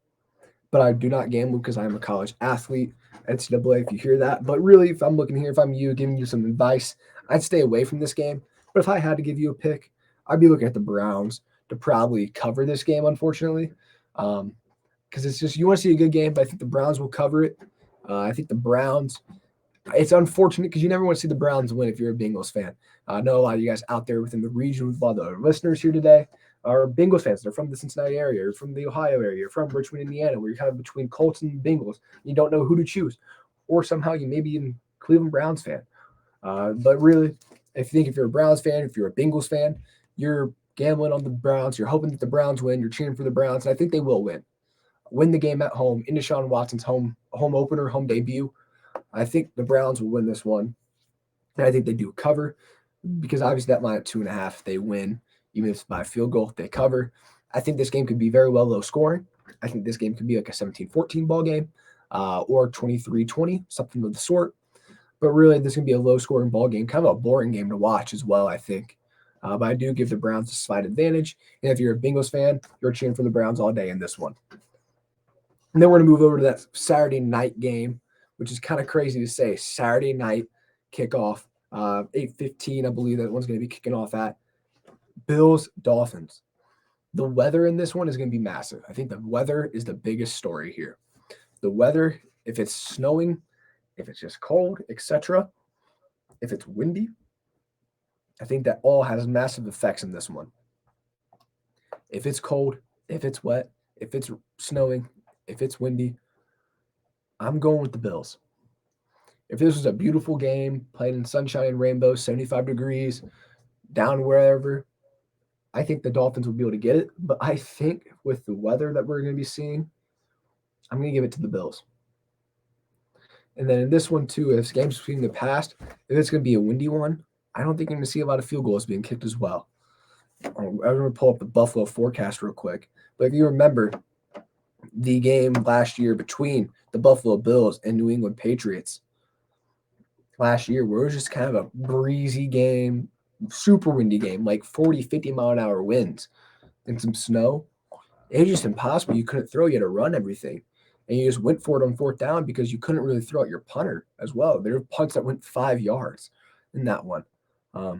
But I do not gamble because I'm a college athlete, NCAA, if you hear that. But really, if I'm looking here, if I'm you, giving you some advice, I'd stay away from this game. But if I had to give you a pick, I'd be looking at the Browns to probably cover this game, unfortunately. Because it's just you want to see a good game, but I think the Browns will cover it. I think the Browns. It's unfortunate because you never want to see the Browns win if you're a Bengals fan. I know a lot of you guys out there within the region with a lot of the listeners here today are Bengals fans. They're from the Cincinnati area, or from the Ohio area, or from Richmond, Indiana, where you're kind of between Colts and Bengals. You don't know who to choose, or somehow you may be a Cleveland Browns fan. But really, if you're a Browns fan, if you're a Bengals fan, you're gambling on the Browns. You're hoping that the Browns win. You're cheering for the Browns, and I think they will win the game at home in Deshaun Watson's home opener, home debut. I think the Browns will win this one. And I think they do cover because obviously that line at 2.5, they win. Even if it's by a field goal, they cover. I think this game could be very well low scoring. I think this game could be like a 17-14 ball game or 23-20, something of the sort. But really, this is going to be a low scoring ball game, kind of a boring game to watch as well, I think. But I do give the Browns a slight advantage. And if you're a Bengals fan, you're cheering for the Browns all day in this one. And then we're going to move over to that Saturday night game, which is kind of crazy to say. Saturday night kickoff, 8:15, I believe that one's going to be kicking off at. Bills, Dolphins. The weather in this one is going to be massive. I think the weather is the biggest story here. The weather, if it's snowing, if it's just cold, etc., if it's windy, I think that all has massive effects in this one. If it's cold, if it's wet, if it's snowing, if it's windy, I'm going with the Bills. If this was a beautiful game, played in sunshine and rainbows, 75 degrees, down wherever, I think the Dolphins will be able to get it. But I think with the weather that we're going to be seeing, I'm going to give it to the Bills. And then in this one, too, if games between the past, if it's going to be a windy one, I don't think you're going to see a lot of field goals being kicked as well. I'm going to pull up the Buffalo forecast real quick. But if you remember the game last year between the Buffalo Bills and New England Patriots last year, where it was just kind of a breezy game, super windy game, like 40, 50 mile an hour winds and some snow. It was just impossible. You couldn't throw. You had to run everything. And you just went for it on fourth down because you couldn't really throw out your punter as well. There were punts that went 5 yards in that one. But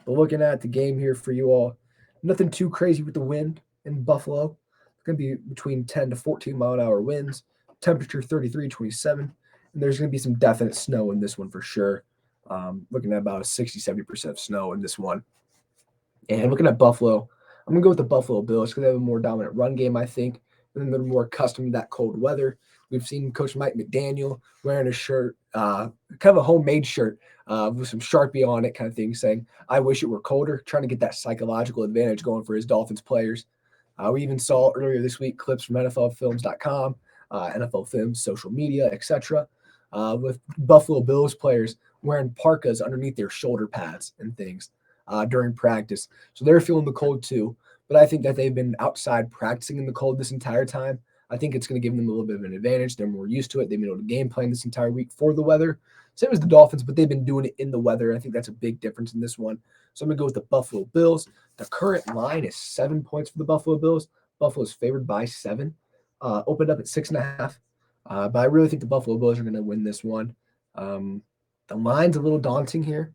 looking at the game here for you all, nothing too crazy with the wind in Buffalo. It's going to be between 10 to 14 mile an hour winds, temperature 33, 27. And there's going to be some definite snow in this one for sure. Looking at about a 60, 70% of snow in this one. And looking at Buffalo, I'm going to go with the Buffalo Bills because they have a more dominant run game, I think. And they're more accustomed to that cold weather. We've seen Coach Mike McDaniel wearing a shirt, kind of a homemade shirt with some Sharpie on it kind of thing, saying, I wish it were colder, trying to get that psychological advantage going for his Dolphins players. We even saw earlier this week clips from NFLfilms.com, NFL Films, social media, etc., with Buffalo Bills players wearing parkas underneath their shoulder pads and things during practice. So they're feeling the cold too. But I think that they've been outside practicing in the cold this entire time. I think it's going to give them a little bit of an advantage. They're more used to it. They've been able to game plan this entire week for the weather. Same as the Dolphins, but they've been doing it in the weather. I think that's a big difference in this one. So I'm going to go with the Buffalo Bills. The current line is 7 points for the Buffalo Bills. Buffalo's favored by 7. Opened up at 6.5. But I really think the Buffalo Bills are going to win this one. The line's a little daunting here.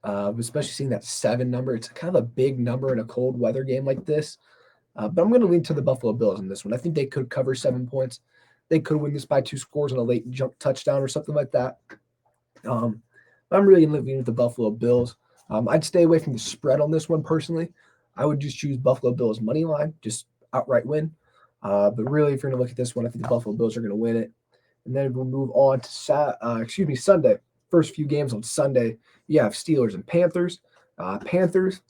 Especially seeing that 7 number. It's kind of a big number in a cold weather game like this. But I'm going to lean to the Buffalo Bills in this one. I think they could cover 7 points. They could win this by 2 scores on a late jump touchdown or something like that. I'm really leaning with the Buffalo Bills. I'd stay away from the spread on this one personally. I would just choose Buffalo Bills money line, just outright win. But really, if you're going to look at this one, I think the Buffalo Bills are going to win it. And then we'll move on to Sunday. First few games on Sunday, you have Steelers and Panthers. Panthers,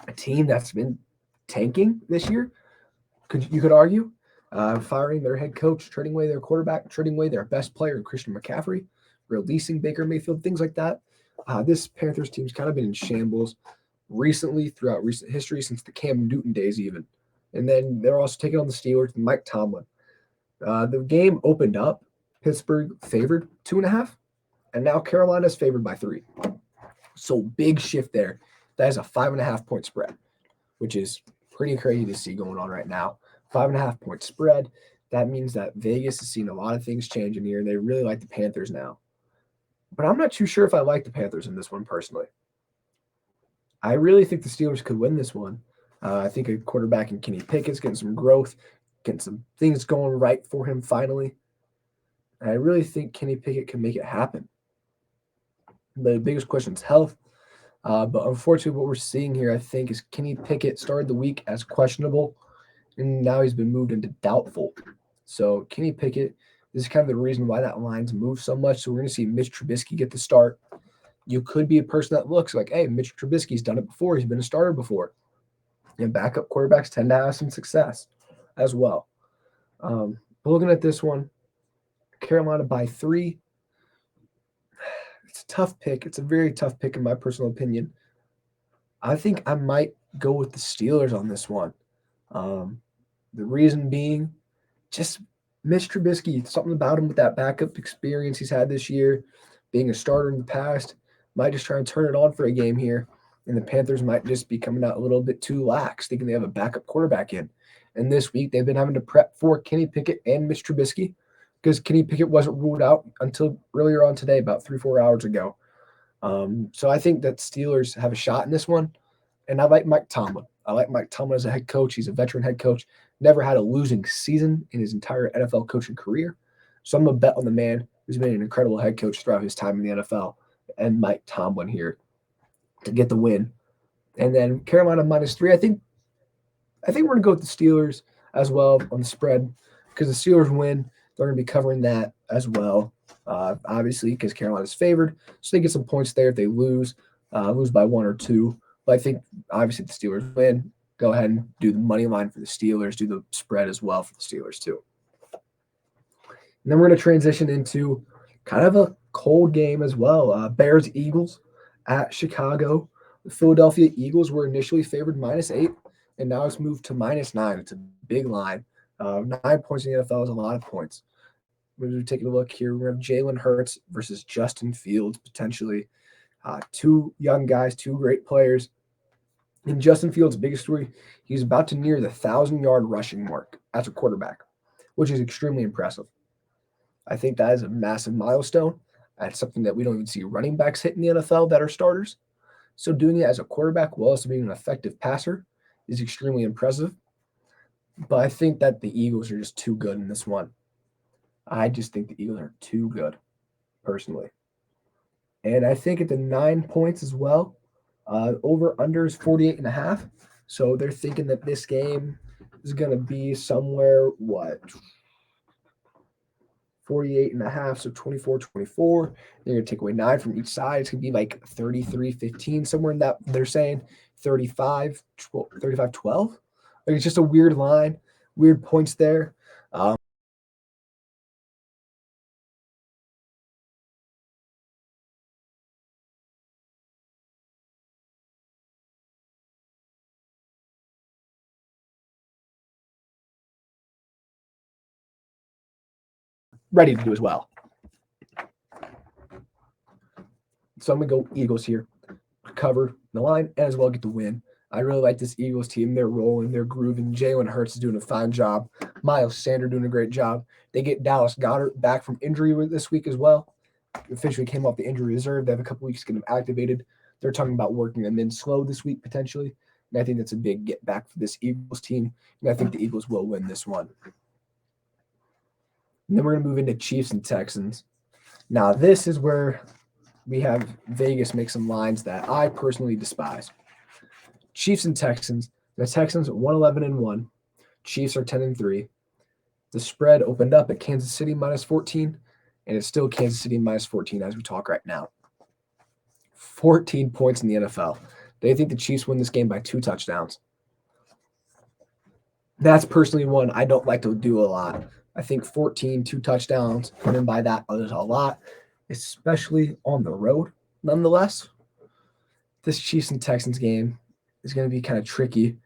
a team that's been tanking this year, you could argue, firing their head coach, trading away their quarterback, trading away their best player, Christian McCaffrey, releasing Baker Mayfield, things like that. This Panthers team's kind of been in shambles recently, throughout recent history, since the Cam Newton days even. And then they're also taking on the Steelers and Mike Tomlin. The game opened up, Pittsburgh favored 2.5. And now Carolina's favored by 3. So big shift there. That is a 5.5 point spread, which is pretty crazy to see going on right now. 5.5 point spread. That means that Vegas is seeing a lot of things changing here. They really like the Panthers now. But I'm not too sure if I like the Panthers in this one personally. I really think the Steelers could win this one. I think a quarterback in Kenny Pickett's getting some growth. getting some things going right for him finally. And I really think Kenny Pickett can make it happen. The biggest question is health. But unfortunately, what we're seeing here, I think, is Kenny Pickett started the week as questionable, and now he's been moved into doubtful. So Kenny Pickett, this is kind of the reason why that line's moved so much. So we're going to see Mitch Trubisky get the start. You could be a person that looks like, hey, Mitch Trubisky's done it before. He's been a starter before. And backup quarterbacks tend to have some success as well. But looking at this one, Carolina by 3. It's a tough pick. It's a very tough pick in my personal opinion. I think I might go with the Steelers on this one. The reason being, just Mitch Trubisky, something about him with that backup experience he's had this year, being a starter in the past, might just try and turn it on for a game here. And the Panthers might just be coming out a little bit too lax, thinking they have a backup quarterback in. And this week, they've been having to prep for Kenny Pickett and Mitch Trubisky because Kenny Pickett wasn't ruled out until earlier on today, about 3-4 hours ago. So I think that Steelers have a shot in this one. And I like Mike Tomlin. I like Mike Tomlin as a head coach. He's a veteran head coach. Never had a losing season in his entire NFL coaching career. So I'm going to bet on the man who's been an incredible head coach throughout his time in the NFL, and Mike Tomlin here to get the win. And then Carolina -3. I think we're going to go with the Steelers as well on the spread because the Steelers win. They're going to be covering that as well, obviously, because Carolina's favored. So they get some points there if they lose by 1 or 2. But I think, obviously, the Steelers win. Go ahead and do the money line for the Steelers, do the spread as well for the Steelers too. And then we're going to transition into kind of a cold game as well. Bears-Eagles at Chicago. The Philadelphia Eagles were initially favored -8, and now it's moved to -9. It's a big line. 9 points in the NFL is a lot of points. We're going to take a look here. We're going to have Jalen Hurts versus Justin Fields, potentially. 2 young guys, 2 great players. In Justin Fields' biggest story, he's about to near the 1,000-yard rushing mark as a quarterback, which is extremely impressive. I think that is a massive milestone. That's something that we don't even see running backs hit in the NFL that are starters. So doing it as a quarterback while also being an effective passer is extremely impressive. But I think that the Eagles are just too good in this one. I just think the Eagles are too good, personally. And I think at the 9 points as well, over-under is 48.5. So they're thinking that this game is going to be somewhere, 48.5, so 24-24. They're going to take away 9 from each side. It's going to be like 33-15, somewhere in that. They're saying 35-12. Like, it's just a weird line, weird points there. Ready to do as well. So I'm going to go Eagles here, cover the line, and as well get the win. I really like this Eagles team. They're rolling, they're grooving. Jalen Hurts is doing a fine job. Miles Sanders doing a great job. They get Dallas Goedert back from injury this week as well. Officially came off the injury reserve. They have a couple weeks to get him activated. They're talking about working them in slow this week potentially. And I think that's a big get back for this Eagles team. And I think the Eagles will win this one. And then we're going to move into Chiefs and Texans. Now, this is where we have Vegas make some lines that I personally despise. Chiefs and Texans. The Texans are 1-11-1. Chiefs are 10-3. The spread opened up at Kansas City -14, and it's still Kansas City -14 as we talk right now. 14 points in the NFL. They think the Chiefs win this game by 2 touchdowns. That's personally one I don't like to do a lot. I think 14, 2 touchdowns, winning by that is a lot, especially on the road. Nonetheless, this Chiefs and Texans game is going to be kind of tricky.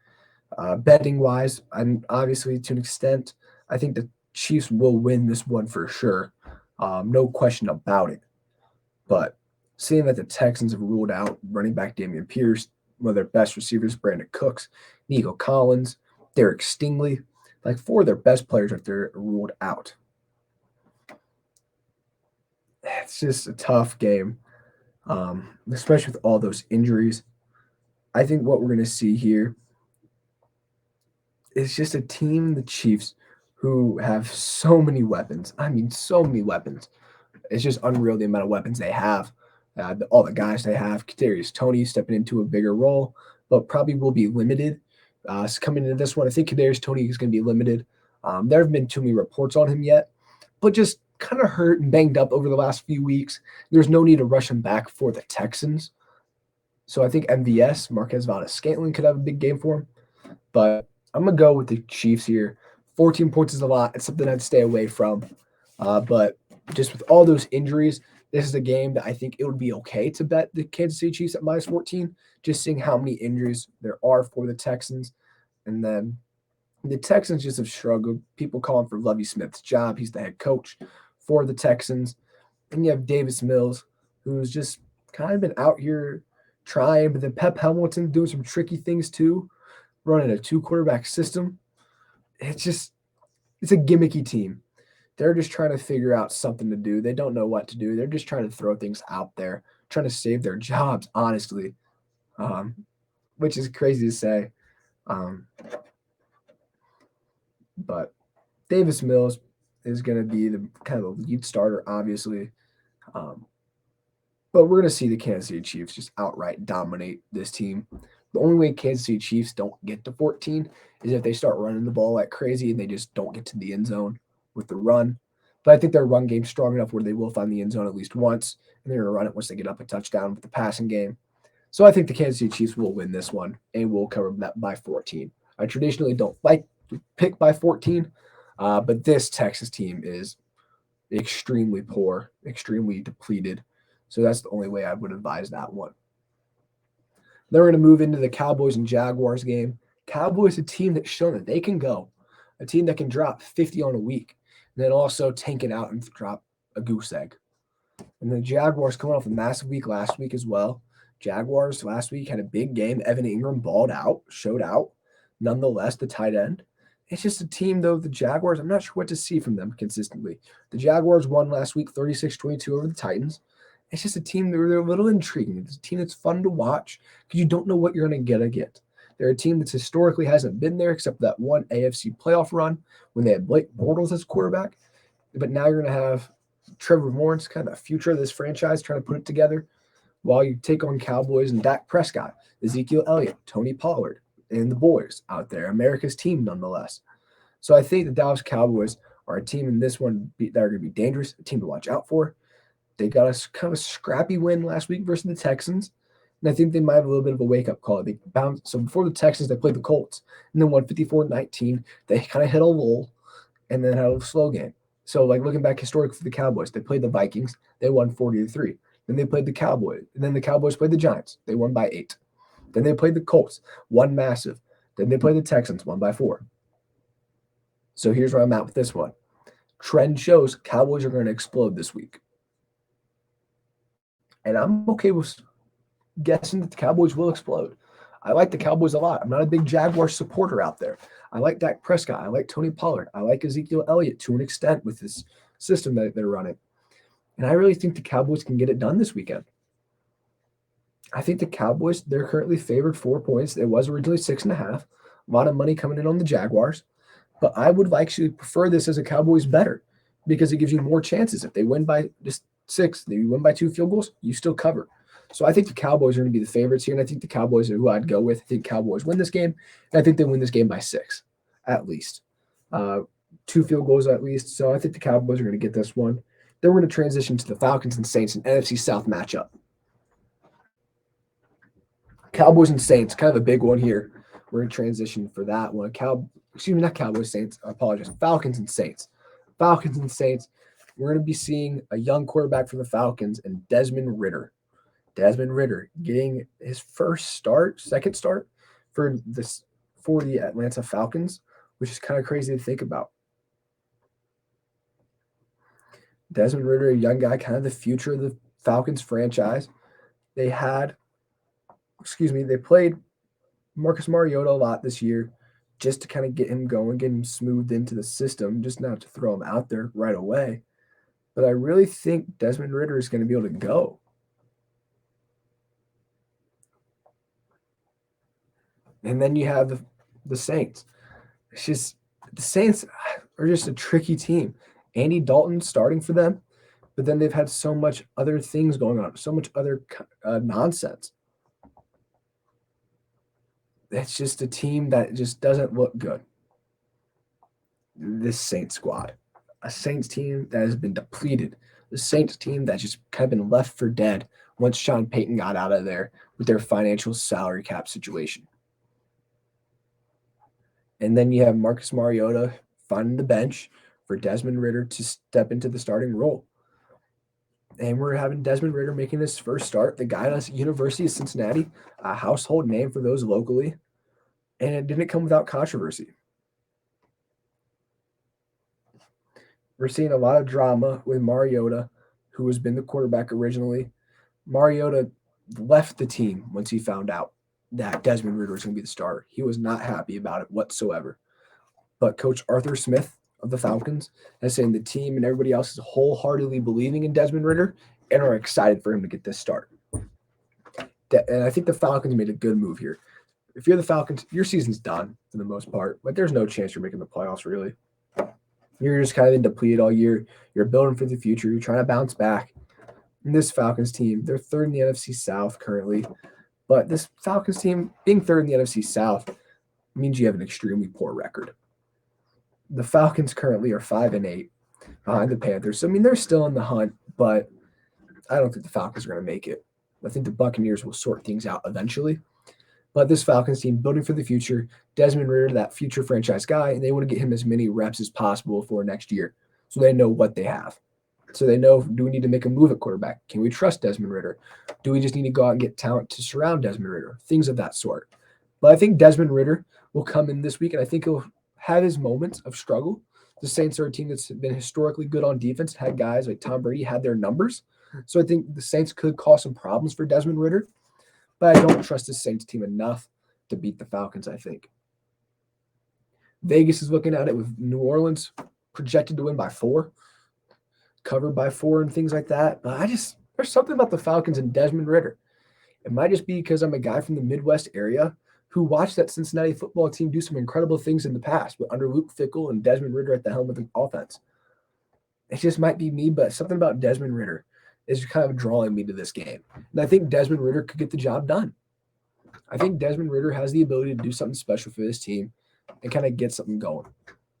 Betting-wise, and obviously to an extent, I think the Chiefs will win this one for sure. No question about it. But seeing that the Texans have ruled out running back Dameon Pierce, one of their best receivers, Brandon Cooks, Nico Collins, Derek Stingley, like 4 of their best players are there ruled out. It's just a tough game, especially with all those injuries. I think what we're going to see here is just a team, the Chiefs, who have so many weapons. I mean, so many weapons. It's just unreal the amount of weapons they have. All the guys they have. Kadarius Toney stepping into a bigger role, but probably will be limited. Coming into this one, I think Kadarius Toney is going to be limited. There have been too many reports on him yet, but just kind of hurt and banged up over the last few weeks. There's no need to rush him back for the Texans. So I think MVS, Marquez Valdes-Scantling, could have a big game for him. But I'm going to go with the Chiefs here. 14 points is a lot. It's something I'd stay away from. But just with all those injuries, this is a game that I think it would be okay to bet the Kansas City Chiefs at minus 14, just seeing how many injuries there are for the Texans. And then the Texans just have struggled. People calling for Lovie Smith's job. He's the head coach for the Texans. And you have Davis Mills, who's just kind of been out here trying, but then Pep Hamilton doing some tricky things too, running a 2-quarterback system. It's a gimmicky team. They're just trying to figure out something to do. They don't know what to do. They're just trying to throw things out there, trying to save their jobs, honestly, which is crazy to say. But Davis Mills is going to be the kind of the lead starter, obviously. But we're going to see the Kansas City Chiefs just outright dominate this team. The only way Kansas City Chiefs don't get to 14 is if they start running the ball like crazy and they just don't get to the end zone with the run. But I think their run game's strong enough where they will find the end zone at least once, and they're going to run it once they get up a touchdown with the passing game. So I think the Kansas City Chiefs will win this one and will cover that by 14. I traditionally don't like to pick by 14, but this Texas team is extremely poor, extremely depleted. So that's the only way I would advise that one. Then we're going to move into the Cowboys and Jaguars game. Cowboys, a team that's shown that they can go, a team that can drop 50 on a week, and then also tank it out and drop a goose egg. And the Jaguars coming off a massive week last week as well. Jaguars last week had a big game. Evan Ingram balled out, showed out. Nonetheless, the tight end. It's just a team, though, the Jaguars, I'm not sure what to see from them consistently. The Jaguars won last week 36-22 over the Titans. It's just a team they're a little intriguing. It's a team that's fun to watch because you don't know what you're going to get. They're a team that's historically hasn't been there except that one AFC playoff run when they had Blake Bortles as quarterback. But now you're going to have Trevor Lawrence, kind of the future of this franchise, trying to put it together while you take on Cowboys and Dak Prescott, Ezekiel Elliott, Tony Pollard, and the boys out there, America's team nonetheless. So I think the Dallas Cowboys are a team in this one that are going to be dangerous, a team to watch out for. They got a kind of scrappy win last week versus the Texans, and I think they might have a little bit of a wake-up call. They bounced. So before the Texans, they played the Colts, and then won 54-19. They kind of hit a lull, and then had a slow game. So like looking back historically for the Cowboys, they played the Vikings, they won 40-3. Then they played the Cowboys, and then the Cowboys played the Giants, they won by 8. Then they played the Colts, won massive. Then they played the Texans, won by 4. So here's where I'm at with this one. Trend shows Cowboys are going to explode this week. And I'm okay with guessing that the Cowboys will explode. I like the Cowboys a lot. I'm not a big Jaguars supporter out there. I like Dak Prescott. I like Tony Pollard. I like Ezekiel Elliott to an extent with this system that they're running. And I really think the Cowboys can get it done this weekend. I think the Cowboys, they're currently favored 4 points. It was originally 6.5. A lot of money coming in on the Jaguars. But I would actually prefer this as a Cowboys better because it gives you more chances. If they win by just 6, they win by 2 field goals, you still cover. So I think the Cowboys are going to be the favorites here, and I think the Cowboys are who I'd go with. I think Cowboys win this game, and I think they win this game by 6, at least. 2 field goals at least. So I think the Cowboys are going to get this one. Then we're going to transition to the Falcons and Saints, an NFC South matchup. Cowboys and Saints, kind of a big one here. We're going to transition for that one. Not Cowboys, Saints. I apologize. Falcons and Saints. Falcons and Saints. We're going to be seeing a young quarterback for the Falcons and Desmond Ridder. Desmond Ridder getting his second start for the Atlanta Falcons, which is kind of crazy to think about. Desmond Ridder, a young guy, kind of the future of the Falcons franchise. They played Marcus Mariota a lot this year just to kind of get him going, get him smoothed into the system, just not to throw him out there right away. But I really think Desmond Ridder is going to be able to go. And then you have the Saints. It's The Saints are just a tricky team. Andy Dalton starting for them, but then they've had so much other things going on, so much other nonsense. It's just a team that just doesn't look good. This Saints squad, a Saints team that has been depleted, the Saints team that's just kind of been left for dead once Sean Payton got out of there with their financial salary cap situation. And then you have Marcus Mariota finding the bench for Desmond Ridder to step into the starting role. And we're having Desmond Ridder making his first start. The guy at University of Cincinnati, a household name for those locally, and it didn't come without controversy. We're seeing a lot of drama with Mariota, who has been the quarterback originally. Mariota left the team once he found out that Desmond Ridder was going to be the starter. He was not happy about it whatsoever. But Coach Arthur Smith of the Falcons is saying the team and everybody else is wholeheartedly believing in Desmond Ridder and are excited for him to get this start. And I think the Falcons made a good move here. If you're the Falcons, your season's done for the most part, but there's no chance you're making the playoffs, really. You're just kind of depleted all year. You're building for the future. You're trying to bounce back. And this Falcons team, they're third in the NFC South currently. But this Falcons team, being third in the NFC South, means you have an extremely poor record. The Falcons currently are 5-8 behind the Panthers. So, I mean, they're still in the hunt, but I don't think the Falcons are going to make it. I think the Buccaneers will sort things out eventually. But this Falcons team, building for the future, Desmond Ridder, that future franchise guy, and they want to get him as many reps as possible for next year so they know what they have. So they know, do we need to make a move at quarterback? Can we trust Desmond Ridder? Do we just need to go out and get talent to surround Desmond Ridder? Things of that sort. But I think Desmond Ridder will come in this week, and I think he'll have his moments of struggle. The Saints are a team that's been historically good on defense, had guys like Tom Brady had their numbers. So I think the Saints could cause some problems for Desmond Ridder. But I don't trust the Saints team enough to beat the Falcons, I think. Vegas is looking at it with New Orleans projected to win by 4, covered by 4 and things like that. But there's something about the Falcons and Desmond Ridder. It might just be because I'm a guy from the Midwest area who watched that Cincinnati football team do some incredible things in the past, but under Luke Fickell and Desmond Ridder at the helm of the offense. It just might be me, but something about Desmond Ridder is kind of drawing me to this game. And I think Desmond Ridder could get the job done. I think Desmond Ridder has the ability to do something special for this team and kind of get something going.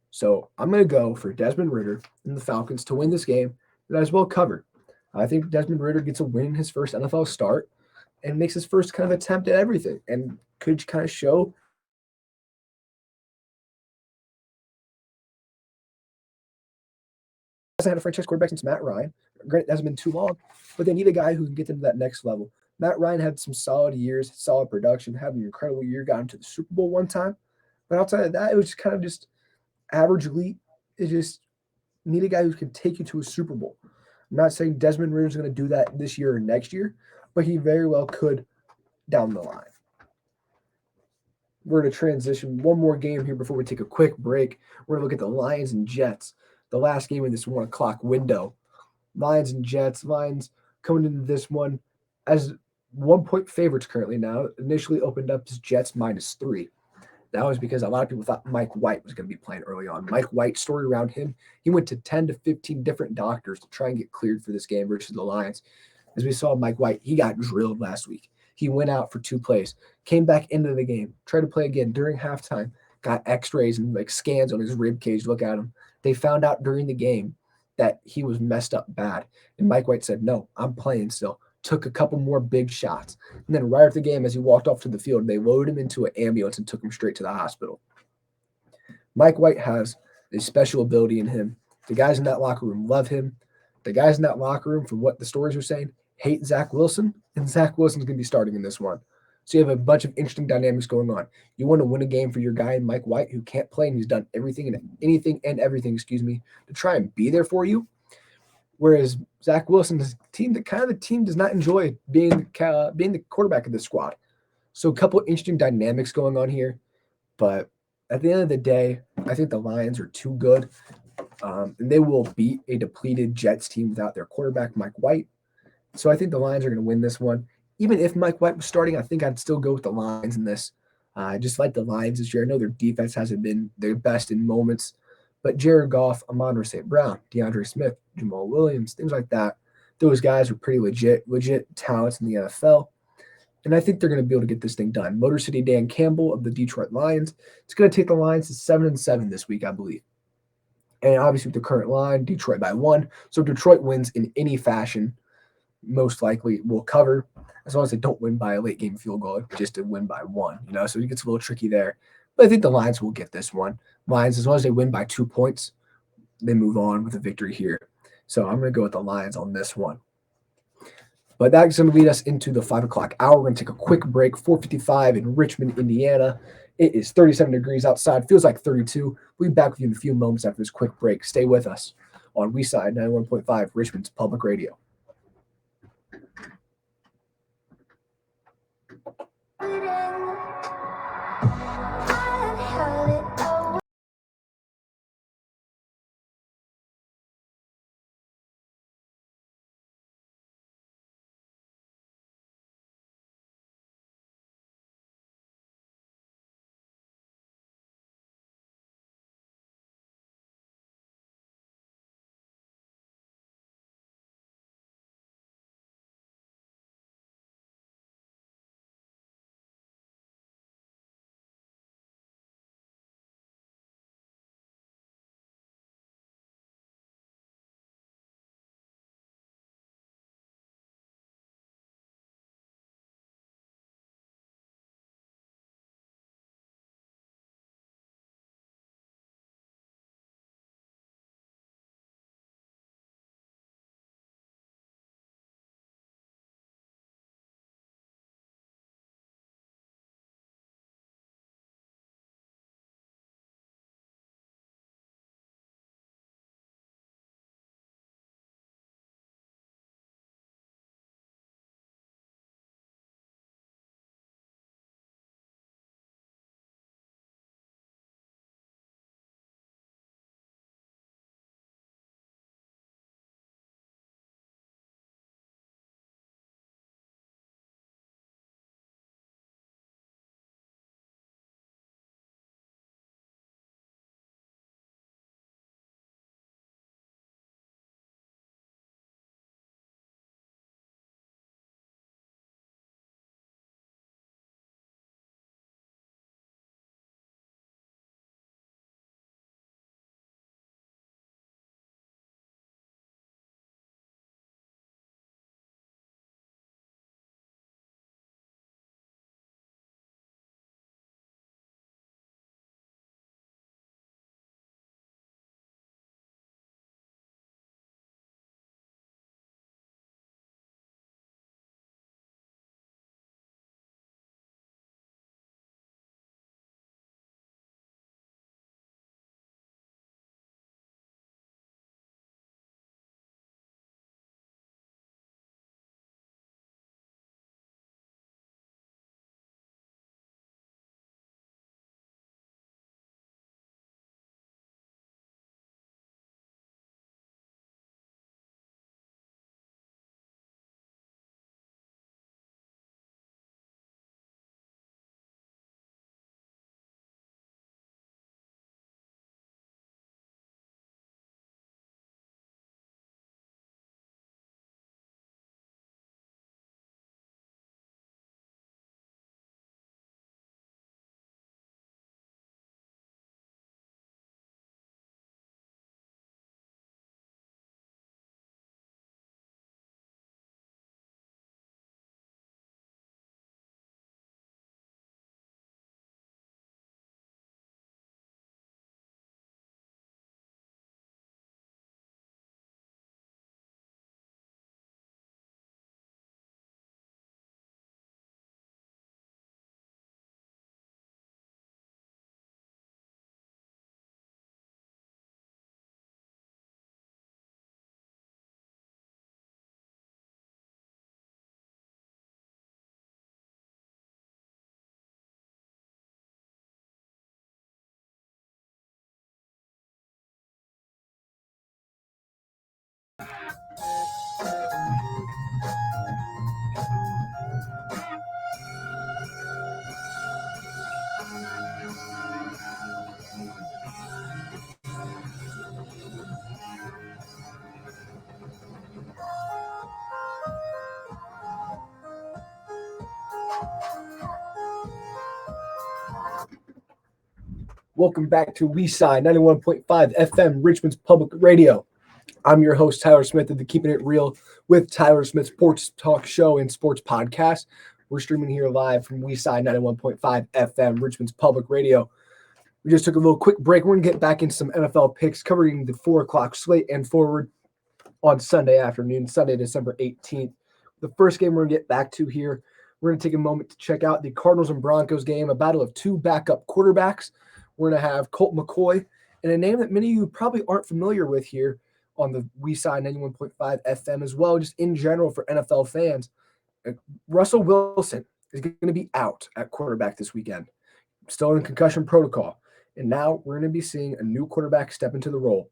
So I'm going to go for Desmond Ridder and the Falcons to win this game and as well cover. I think Desmond Ridder gets a win his first NFL start and makes his first kind of attempt at everything and could kind of show hasn't had a franchise quarterback since Matt Ryan. Granted, it hasn't been too long, but they need a guy who can get them to that next level. Matt Ryan had some solid years, solid production, had an incredible year, got into the Super Bowl one time. But outside of that, it was kind of just average elite. It just need a guy who can take you to a Super Bowl. I'm not saying Desmond Ridder is going to do that this year or next year, but he very well could down the line. We're going to transition one more game here before we take a quick break. We're going to look at the Lions and Jets, the last game in this 1 o'clock window. Lions and Jets. Lions coming into this one as 1-point favorites currently now. Initially opened up as Jets -3. That was because a lot of people thought Mike White was going to be playing early on. Mike White, story around him, he went to 10 to 15 different doctors to try and get cleared for this game versus the Lions. As we saw Mike White, he got drilled last week. He went out for 2 plays, came back into the game, tried to play again during halftime, got x-rays and scans on his rib cage, look at him. They found out during the game that he was messed up bad. And Mike White said, no, I'm playing still. Took a couple more big shots. And then right after the game, as he walked off to the field, they loaded him into an ambulance and took him straight to the hospital. Mike White has a special ability in him. The guys in that locker room love him. The guys in that locker room, from what the stories are saying, hate Zach Wilson, and Zach Wilson's going to be starting in this one. So you have a bunch of interesting dynamics going on. You want to win a game for your guy, Mike White, who can't play, and he's done everything and everything, to try and be there for you. Whereas Zach Wilson is a team that the team does not enjoy being the quarterback of this squad. So a couple interesting dynamics going on here. But at the end of the day, I think the Lions are too good. And they will beat a depleted Jets team without their quarterback, Mike White. So I think the Lions are going to win this one. Even if Mike White was starting, I think I'd still go with the Lions in this. I just like the Lions this year. I know their defense hasn't been their best in moments, but Jared Goff, Amon St. Brown, DeAndre Smith, Jamal Williams, things like that. Those guys are pretty legit talents in the NFL. And I think they're going to be able to get this thing done. Motor City Dan Campbell of the Detroit Lions. It's going to take the Lions to 7-7 this week, I believe. And obviously, with the current line, Detroit by 1. So if Detroit wins in any fashion, most likely will cover, as long as they don't win by a late game field goal, just to win by 1. So it gets a little tricky there. But I think the Lions will get this one. Lions, as long as they win by 2 points, they move on with a victory here. So I'm going to go with the Lions on this one. But that's going to lead us into the 5 o'clock hour. We're going to take a quick break. 4:55 in Richmond, Indiana. It is 37 degrees outside. Feels like 32. We'll be back with you in a few moments after this quick break. Stay with us on WECI 91.5, Richmond's Public Radio. Welcome back to WECI 91.5 FM, Richmond's Public Radio. I'm your host, Tyler Smith of the Keeping It Real with Tyler Smith Sports Talk Show and Sports Podcast. We're streaming here live from WECI 91.5 FM, Richmond's Public Radio. We just took a little quick break. We're going to get back into some NFL picks covering the 4 o'clock slate and forward on Sunday afternoon, Sunday, December 18th. The first game we're going to get back to here, we're going to take a moment to check out the Cardinals and Broncos game, a battle of two backup quarterbacks. We're going to have Colt McCoy, and a name that many of you probably aren't familiar with here on the WECI 91.5 FM as well, just in general for NFL fans. Russell Wilson is going to be out at quarterback this weekend, still in concussion protocol. And now we're going to be seeing a new quarterback step into the role.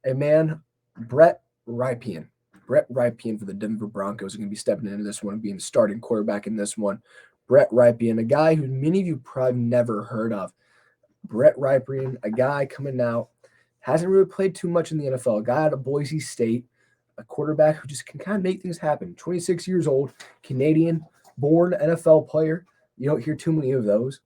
A man, Brett Rypien for the Denver Broncos is going to be stepping into this one, being starting quarterback in this one. Brett Rypien, a guy who many of you probably never heard of. Brett Rypien, a guy coming out, hasn't really played too much in the NFL, a guy out of Boise State, a quarterback who just can kind of make things happen. 26 years old, Canadian-born NFL player. You don't hear too many of those.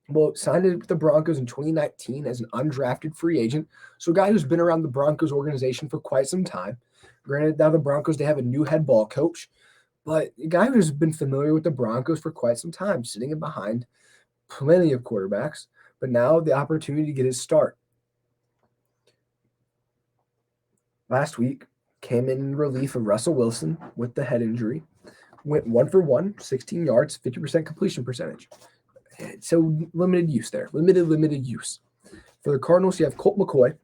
Well, signed with the Broncos in 2019 as an undrafted free agent. So a guy who's been around the Broncos organization for quite some time. Granted, now the Broncos, they have a new head ball coach, but a guy who's been familiar with the Broncos for quite some time, sitting in behind plenty of quarterbacks, but now the opportunity to get his start. Last week, came in relief of Russell Wilson with the head injury, went 1 for 1, 16 yards, 50% completion percentage. So limited use there, limited use. For the Cardinals, you have Colt McCoy,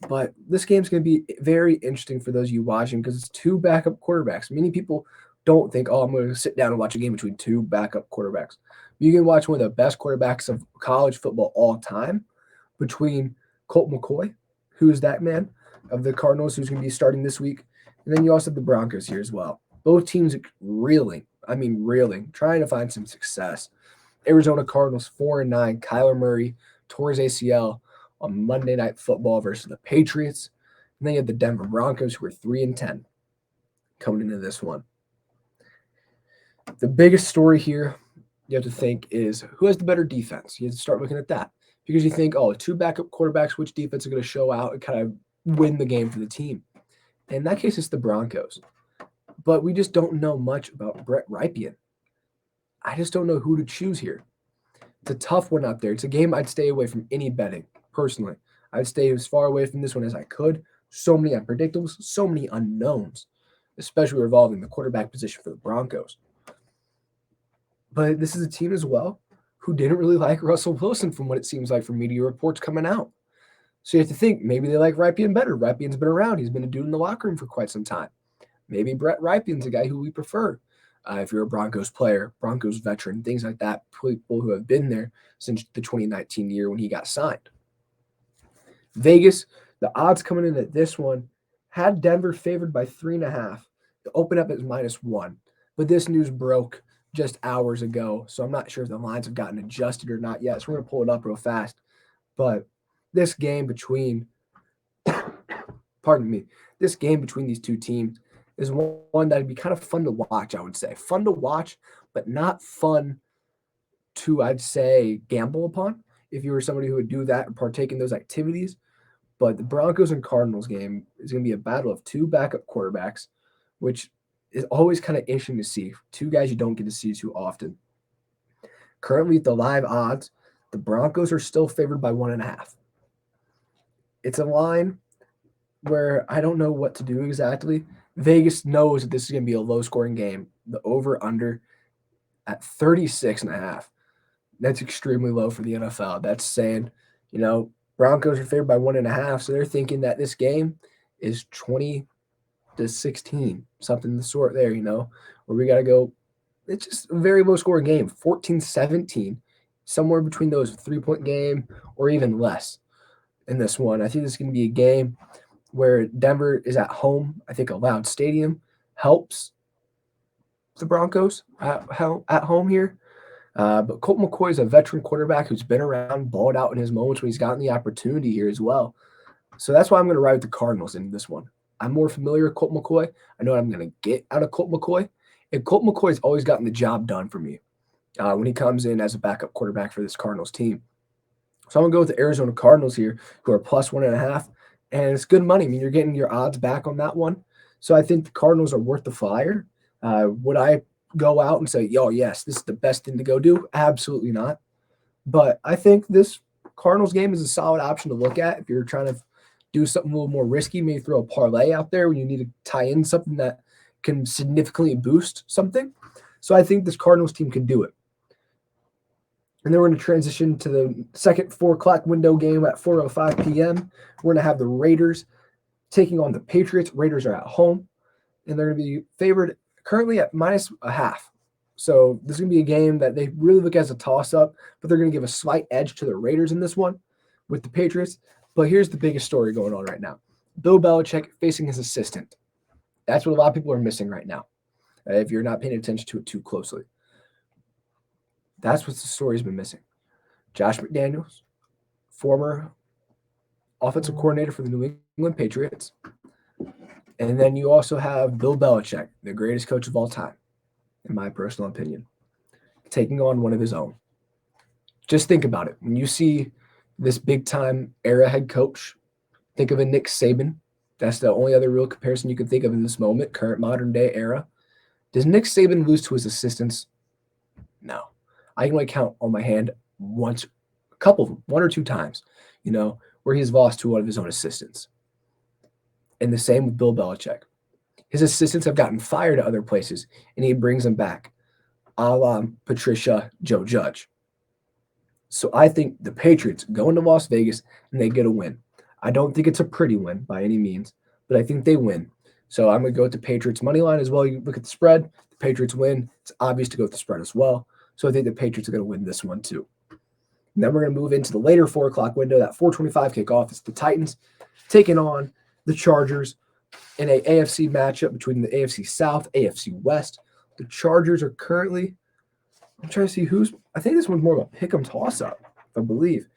but this game's going to be very interesting for those of you watching because it's two backup quarterbacks. Many people don't think, I'm going to sit down and watch a game between two backup quarterbacks. You can watch one of the best quarterbacks of college football all time between Colt McCoy, who is that man of the Cardinals, who's going to be starting this week, and then you also have the Broncos here as well. Both teams reeling, trying to find some success. Arizona Cardinals 4-9. Kyler Murray tore his ACL on Monday Night Football versus the Patriots. And then you have the Denver Broncos, who are 3-10 coming into this one. The biggest story here you have to think is who has the better defense. You have to start looking at that because you think, two backup quarterbacks, which defense are going to show out and kind of win the game for the team? And in that case, it's the Broncos. But we just don't know much about Brett Rypien. I just don't know who to choose here. It's a tough one out there. It's a game I'd stay away from any betting, personally. I'd stay as far away from this one as I could. So many unpredictables, so many unknowns, especially revolving the quarterback position for the Broncos. But this is a team as well who didn't really like Russell Wilson from what it seems like from media reports coming out. So you have to think maybe they like Rypien better. Rypien's been around. He's been a dude in the locker room for quite some time. Maybe Brett Rypien's a guy who we prefer. If you're a Broncos player, Broncos veteran, things like that, people who have been there since the 2019 year when he got signed. Vegas, the odds coming in at this one had Denver favored by 3.5. To open up as -1. But this news broke just hours ago, so I'm not sure if the lines have gotten adjusted or not yet. So we're going to pull it up real fast. But this game between these two teams is one that would be kind of fun to watch, I would say. Fun to watch, but not fun to, I'd say, gamble upon if you were somebody who would do that or partake in those activities. But the Broncos and Cardinals game is going to be a battle of two backup quarterbacks, which is always kind of interesting to see. Two guys you don't get to see too often. Currently, at the live odds, the Broncos are still favored by 1.5. It's a line where I don't know what to do exactly. Vegas knows that this is going to be a low-scoring game. The over-under at 36.5. That's extremely low for the NFL. That's saying, Broncos are favored by 1.5, so they're thinking that this game is 20-16, something of the sort there, where we got to go. It's just a very low-scoring game, 14-17, somewhere between those, a 3-point game or even less in this one. I think this is going to be a game where Denver is at home. I think a loud stadium helps the Broncos at home here. But Colt McCoy is a veteran quarterback who's been around, balled out in his moments when he's gotten the opportunity here as well. So that's why I'm going to ride with the Cardinals in this one. I'm more familiar with Colt McCoy. I know what I'm going to get out of Colt McCoy. And Colt McCoy has always gotten the job done for me when he comes in as a backup quarterback for this Cardinals team. So I'm going to go with the Arizona Cardinals here, who are plus 1.5. And it's good money. I mean, you're getting your odds back on that one. So I think the Cardinals are worth the flyer. Would I go out and say, "Yo, yes, this is the best thing to go do"? Absolutely not. But I think this Cardinals game is a solid option to look at if you're trying to do something a little more risky. Maybe throw a parlay out there when you need to tie in something that can significantly boost something. So I think this Cardinals team can do it. And then we're going to transition to the second 4 o'clock window game at 4:05 p.m. We're going to have the Raiders taking on the Patriots. Raiders are at home, and they're going to be favored currently at -0.5. So this is going to be a game that they really look as a toss-up, but they're going to give a slight edge to the Raiders in this one with the Patriots. But here's the biggest story going on right now. Bill Belichick facing his assistant. That's what a lot of people are missing right now, if you're not paying attention to it too closely. That's what the story's been missing. Josh McDaniels, former offensive coordinator for the New England Patriots. And then you also have Bill Belichick, the greatest coach of all time, in my personal opinion, taking on one of his own. Just think about it. When you see this big-time era head coach, think of a Nick Saban. That's the only other real comparison you can think of in this moment, current modern-day era. Does Nick Saban lose to his assistants? No. I can only count on my hand one or two times, where he's lost to one of his own assistants. And the same with Bill Belichick. His assistants have gotten fired at other places, and he brings them back, a la Patricia Joe Judge. So I think the Patriots go into Las Vegas, and they get a win. I don't think it's a pretty win by any means, but I think they win. So I'm going to go with the Patriots money line as well. You look at the spread, the Patriots win. It's obvious to go with the spread as well. So I think the Patriots are going to win this one too. And then we're going to move into the later 4 o'clock window, that 4:25 kickoff. It's the Titans taking on the Chargers in a AFC matchup between the AFC South, AFC West. The Chargers are currently, I'm trying to see I think this one's more of a pick 'em toss-up, I believe.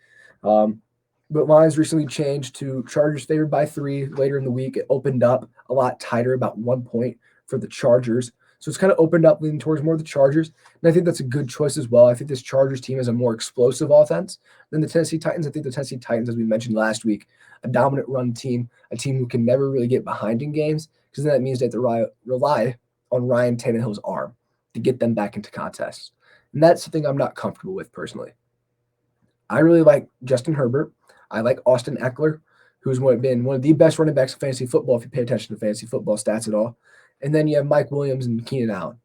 But lines recently changed to Chargers favored by 3 later in the week. It opened up a lot tighter, about 1 point for the Chargers. So it's kind of opened up leaning towards more of the Chargers. And I think that's a good choice as well. I think this Chargers team has a more explosive offense than the Tennessee Titans. I think the Tennessee Titans, as we mentioned last week, a dominant run team, a team who can never really get behind in games, because then that means they have to rely on Ryan Tannehill's arm to get them back into contests. And that's something I'm not comfortable with personally. I really like Justin Herbert. I like Austin Eckler, who's been one of the best running backs in fantasy football, if you pay attention to fantasy football stats at all. And then you have Mike Williams and Keenan Allen.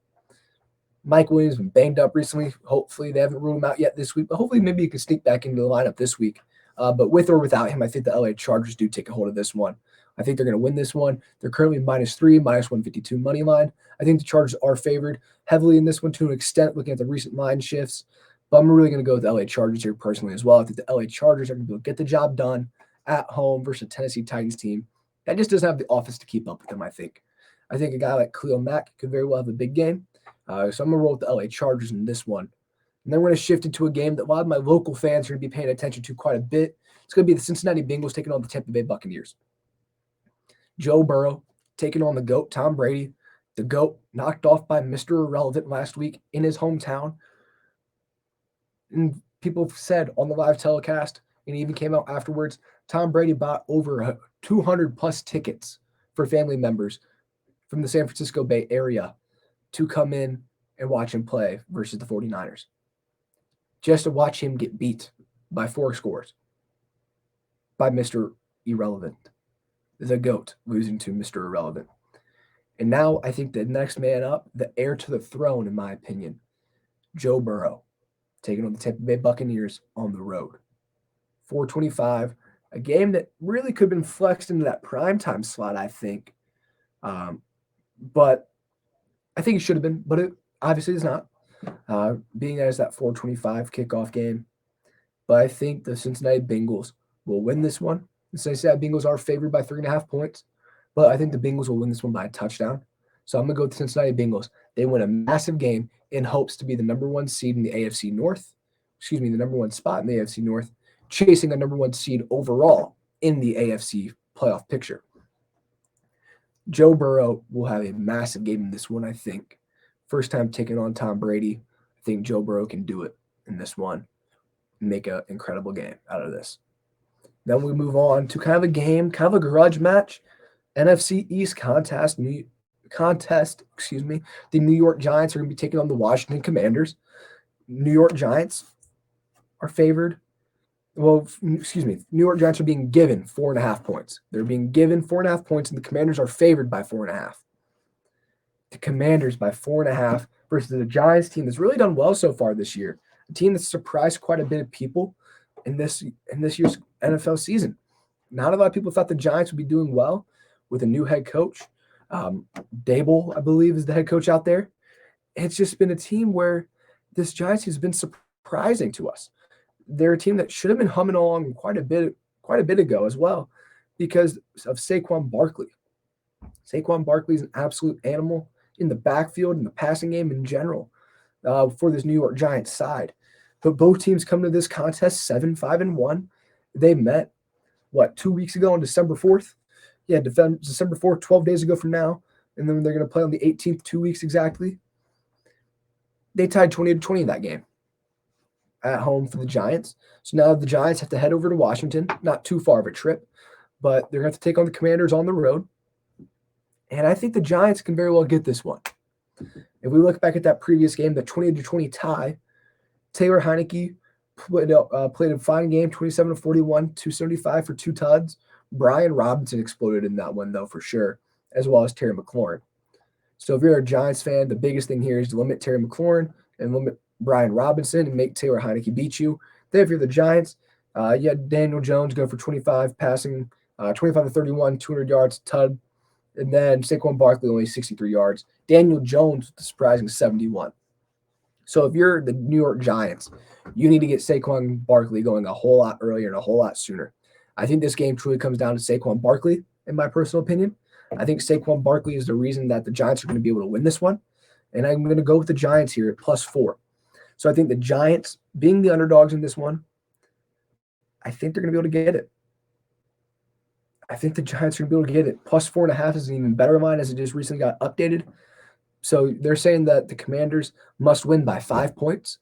Mike Williams has been banged up recently. Hopefully they haven't ruled him out yet this week, but hopefully maybe he can sneak back into the lineup this week. But with or without him, I think the LA Chargers do take a hold of this one. I think they're going to win this one. They're currently -3, -152 money line. I think the Chargers are favored heavily in this one to an extent, looking at the recent line shifts. But I'm really going to go with the LA Chargers here personally as well. I think the LA Chargers are going to be able to get the job done at home versus a Tennessee Titans team that just doesn't have the offense to keep up with them, I think. I think a guy like Khalil Mack could very well have a big game. So I'm going to roll with the LA Chargers in this one. And then we're going to shift into a game that a lot of my local fans are going to be paying attention to quite a bit. It's going to be the Cincinnati Bengals taking on the Tampa Bay Buccaneers. Joe Burrow taking on the GOAT, Tom Brady. The GOAT knocked off by Mr. Irrelevant last week in his hometown. And people said on the live telecast, and it even came out afterwards, Tom Brady bought over 200 plus tickets for family members from the San Francisco Bay Area to come in and watch him play versus the 49ers. Just to watch him get beat by 4 scores by Mr. Irrelevant. The GOAT losing to Mr. Irrelevant. And now I think the next man up, the heir to the throne, in my opinion, Joe Burrow, taking on the Tampa Bay Buccaneers on the road. 4:25, a game that really could have been flexed into that primetime slot, I think. But I think it should have been, but it obviously is not, being as that 4:25 kickoff game. But I think the Cincinnati Bengals will win this one. The Cincinnati Bengals are favored by 3.5 points, but I think the Bengals will win this one by a touchdown. So I'm going to go with the Cincinnati Bengals. They win a massive game in hopes to be the number 1 seed in the AFC North. The number 1 spot in the AFC North, chasing a number 1 seed overall in the AFC playoff picture. Joe Burrow will have a massive game in this one, I think. First time taking on Tom Brady. I think Joe Burrow can do it in this one. make an incredible game out of this. Then we move on to kind of a game, kind of a grudge match, NFC East contest. The New York Giants are going to be taking on the Washington Commanders. New York Giants are favored. Well, New York Giants are being given 4.5 points. They're being given 4.5 points, and the Commanders are favored by 4.5. The Commanders by 4.5 versus the Giants team that's really done well so far this year. A team that's surprised quite a bit of people in this year's NFL season. Not a lot of people thought the Giants would be doing well with a new head coach. Dable, I believe, is the head coach out there. It's just been a team where this Giants has been surprising to us. They're a team that should have been humming along quite a bit ago as well because of Saquon Barkley. Saquon Barkley is an absolute animal in the backfield and the passing game in general for this New York Giants side. But both teams come to this contest 7-5-1. They met, 2 weeks ago on December 4th? Yeah, December 4th, 12 days ago from now. And then they're going to play on the 18th, 2 weeks exactly. They tied 20-20 in that game at home for the Giants. So now the Giants have to head over to Washington. Not too far of a trip, but they're going to have to take on the Commanders on the road. And I think the Giants can very well get this one. If we look back at that previous game, the 20-20 tie, Taylor Heineke played a fine game, 27-41, 275 for 2 tuds. Brian Robinson exploded in that one, though, for sure, as well as Terry McLaurin. So if you're a Giants fan, the biggest thing here is to limit Terry McLaurin and limit Brian Robinson and make Taylor Heineke beat you. Then if you're the Giants, you had Daniel Jones go for 25 passing, 25-31, 200 yards, tud. And then Saquon Barkley only 63 yards. Daniel Jones, the surprising 71. So if you're the New York Giants, you need to get Saquon Barkley going a whole lot earlier and a whole lot sooner. I think this game truly comes down to Saquon Barkley, in my personal opinion. I think Saquon Barkley is the reason that the Giants are going to be able to win this one. And I'm going to go with the Giants here at +4. So I think the Giants, being the underdogs in this one, I think they're going to be able to get it. I think the Giants are going to be able to get it. +4.5 is an even better line as it just recently got updated. So they're saying that the Commanders must win by 5 points.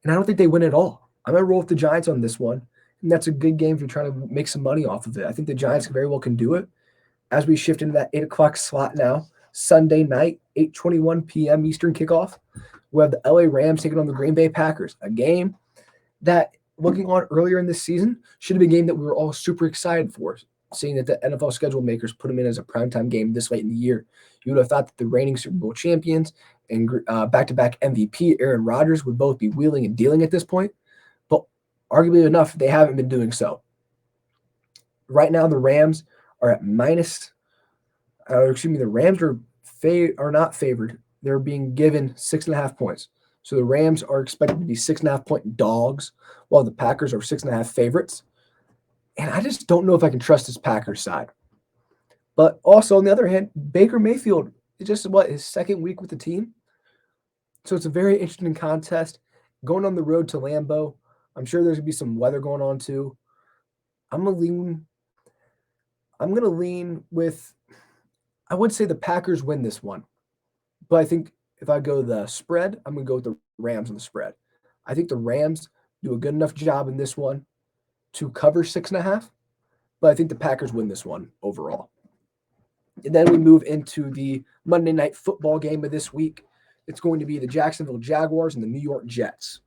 And I don't think they win at all. I'm going to roll with the Giants on this one. And that's a good game if you're trying to make some money off of it. I think the Giants very well can do it. As we shift into that 8 o'clock slot now, Sunday night, 8:21 p.m. Eastern kickoff, we have the LA Rams taking on the Green Bay Packers, a game that, looking on earlier in this season, should have been a game that we were all super excited for, seeing that the NFL schedule makers put them in as a primetime game this late in the year. You would have thought that the reigning Super Bowl champions and back-to-back MVP Aaron Rodgers would both be wheeling and dealing at this point, but arguably enough, they haven't been doing so. Right now, the Rams are at the Rams are not favored. They're being given 6.5 points. So the Rams are expected to be 6.5-point dogs, while the Packers are 6.5 favorites. And I just don't know if I can trust this Packers side. But also, on the other hand, Baker Mayfield is just, his second week with the team? So it's a very interesting contest. Going on the road to Lambeau, I'm sure there's going to be some weather going on too. I'm going to lean with, I would say the Packers win this one. But I think if I go the spread, I'm going to go with the Rams on the spread. I think the Rams do a good enough job in this one to cover 6.5, but I think the Packers win this one overall. And then we move into the Monday Night Football game of this week. It's going to be the Jacksonville Jaguars and the New York Jets.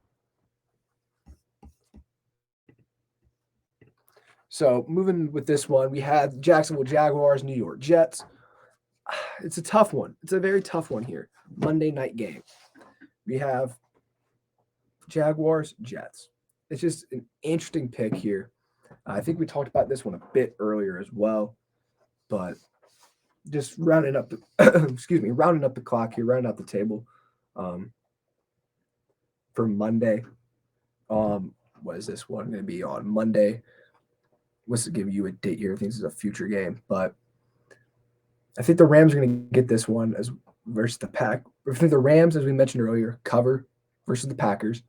So moving with this one, we have Jacksonville Jaguars, New York Jets. It's a tough one. It's a very tough one here. Monday night game. We have Jaguars, Jets. It's just an interesting pick here. I think we talked about this one a bit earlier as well, but just rounding up the rounding up the clock here, rounding out the table for Monday. What is this one going to be on Monday? What's to give you a date here? I think this is a future game, but I think the Rams are going to get this one versus the Pack. I think the Rams, as we mentioned earlier, cover versus the Packers.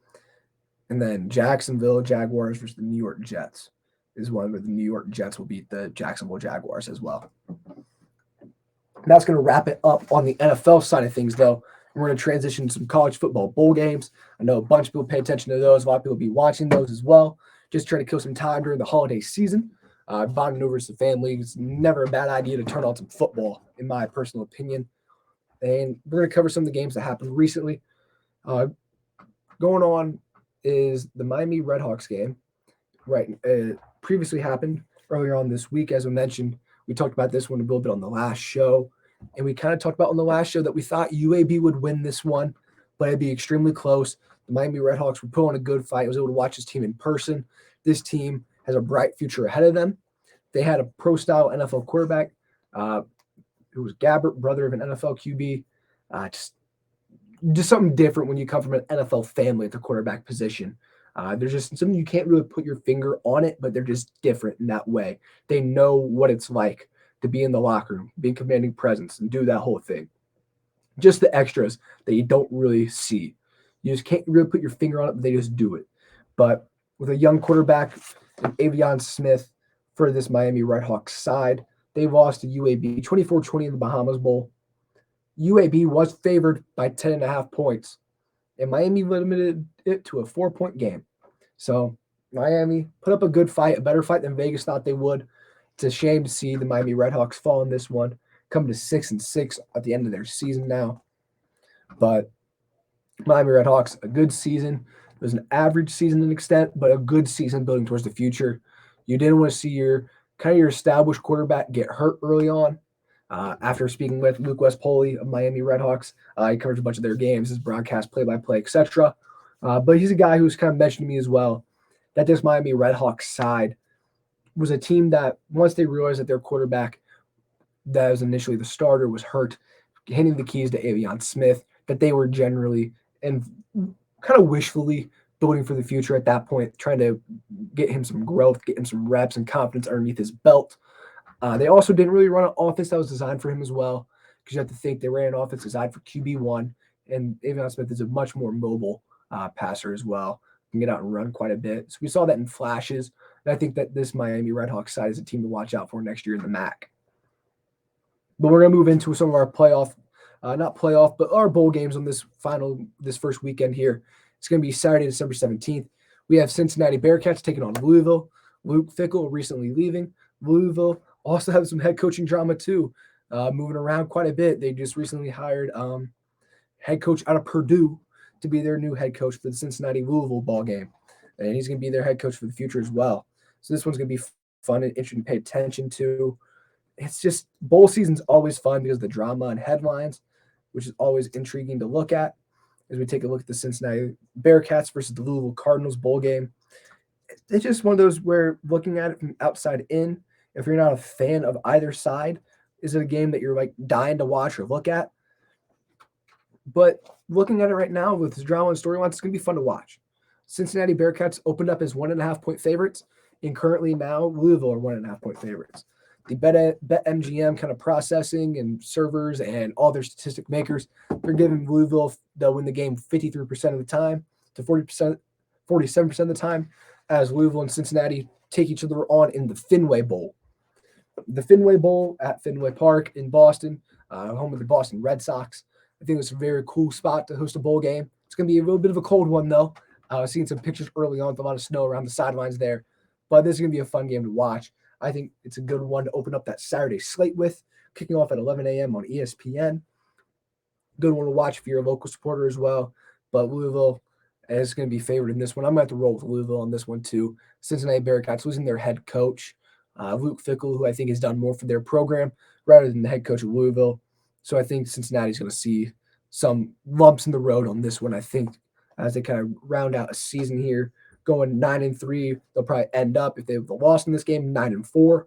And then Jacksonville Jaguars versus the New York Jets is one where the New York Jets will beat the Jacksonville Jaguars as well. And that's going to wrap it up on the NFL side of things, though. We're going to transition to some college football bowl games. I know a bunch of people pay attention to those. A lot of people will be watching those as well. Just trying to kill some time during the holiday season. Bonding over some family. It's never a bad idea to turn on some football, in my personal opinion. And we're going to cover some of the games that happened recently. Going on is the Miami Redhawks game. Right, previously happened earlier on this week, as I mentioned. We talked about this one a little bit on the last show, and we kind of talked about on the last show that we thought UAB would win this one, but it'd be extremely close. The Miami Redhawks would put on a good fight. I was able to watch this team in person. This team has a bright future ahead of them. They had a pro-style NFL quarterback who was Gabbert, brother of an NFL QB. Just something different when you come from an NFL family at the quarterback position. There's just something you can't really put your finger on it, but they're just different in that way. They know what it's like to be in the locker room, be in commanding presence, and do that whole thing. Just the extras that you don't really see. You just can't really put your finger on it, but they just do it. But with a young quarterback, Avion Smith for this Miami Redhawks side, they lost to UAB 24-20 in the Bahamas Bowl. UAB was favored by 10.5 points, and Miami limited it to a 4-point game. So Miami put up a good fight, a better fight than Vegas thought they would. It's a shame to see the Miami Redhawks fall in this one, come to 6-6 at the end of their season now. But Miami Redhawks, a good season. It was an average season to an extent, but a good season building towards the future. You didn't want to see your established quarterback get hurt early on. After speaking with Luke Westpoli of Miami Redhawks, he covers a bunch of their games, his broadcast, play-by-play, etc. But he's a guy who's kind of mentioned to me as well that this Miami Redhawks side was a team that once they realized that their quarterback that was initially the starter was hurt, handing the keys to Avion Smith, that they were generally and kind of wishfully building for the future at that point, trying to get him some growth, get him some reps and confidence underneath his belt. They also didn't really run an offense that was designed for him as well, because you have to think they ran an offense designed for QB1, and Avion Smith is a much more mobile passer as well. Can get out and run quite a bit. So we saw that in flashes, and I think that this Miami Redhawks side is a team to watch out for next year in the MAC. But we're going to move into some of our but our bowl games on this first weekend here. It's going to be Saturday, December 17th. We have Cincinnati Bearcats taking on Louisville. Luke Fickell recently leaving. Louisville also have some head coaching drama too, moving around quite a bit. They just recently hired head coach out of Purdue to be their new head coach for the Cincinnati Louisville ball game, and he's going to be their head coach for the future as well. So this one's going to be fun and interesting to pay attention to. It's just bowl season's always fun because of the drama and headlines, which is always intriguing to look at. As we take a look at the Cincinnati Bearcats versus the Louisville Cardinals bowl game, it's just one of those where looking at it from outside in, if you're not a fan of either side, is it a game that you're like dying to watch or look at? But looking at it right now with the drama and storylines, it's going to be fun to watch. Cincinnati Bearcats opened up as 1.5-point favorites, and currently now Louisville are 1.5-point favorites. The BetMGM kind of processing and servers and all their statistic makers, they're giving Louisville, they'll win the game 53% of the time to 47% of the time, as Louisville and Cincinnati take each other on in the Fenway Bowl. The Fenway Bowl at Fenway Park in Boston, home of the Boston Red Sox. I think it's a very cool spot to host a bowl game. It's going to be a little bit of a cold one, though. I've seen some pictures early on with a lot of snow around the sidelines there. But this is going to be a fun game to watch. I think it's a good one to open up that Saturday slate with, kicking off at 11 a.m. on ESPN. Good one to watch if you're a local supporter as well. But Louisville is going to be favored in this one. I'm going to have to roll with Louisville on this one too. Cincinnati Bearcats losing their head coach, Luke Fickell, who I think has done more for their program rather than the head coach of Louisville. So I think Cincinnati's going to see some lumps in the road on this one. I think as they kind of round out a season here, going 9-3, they'll probably end up, if they've lost in this game, 9-4.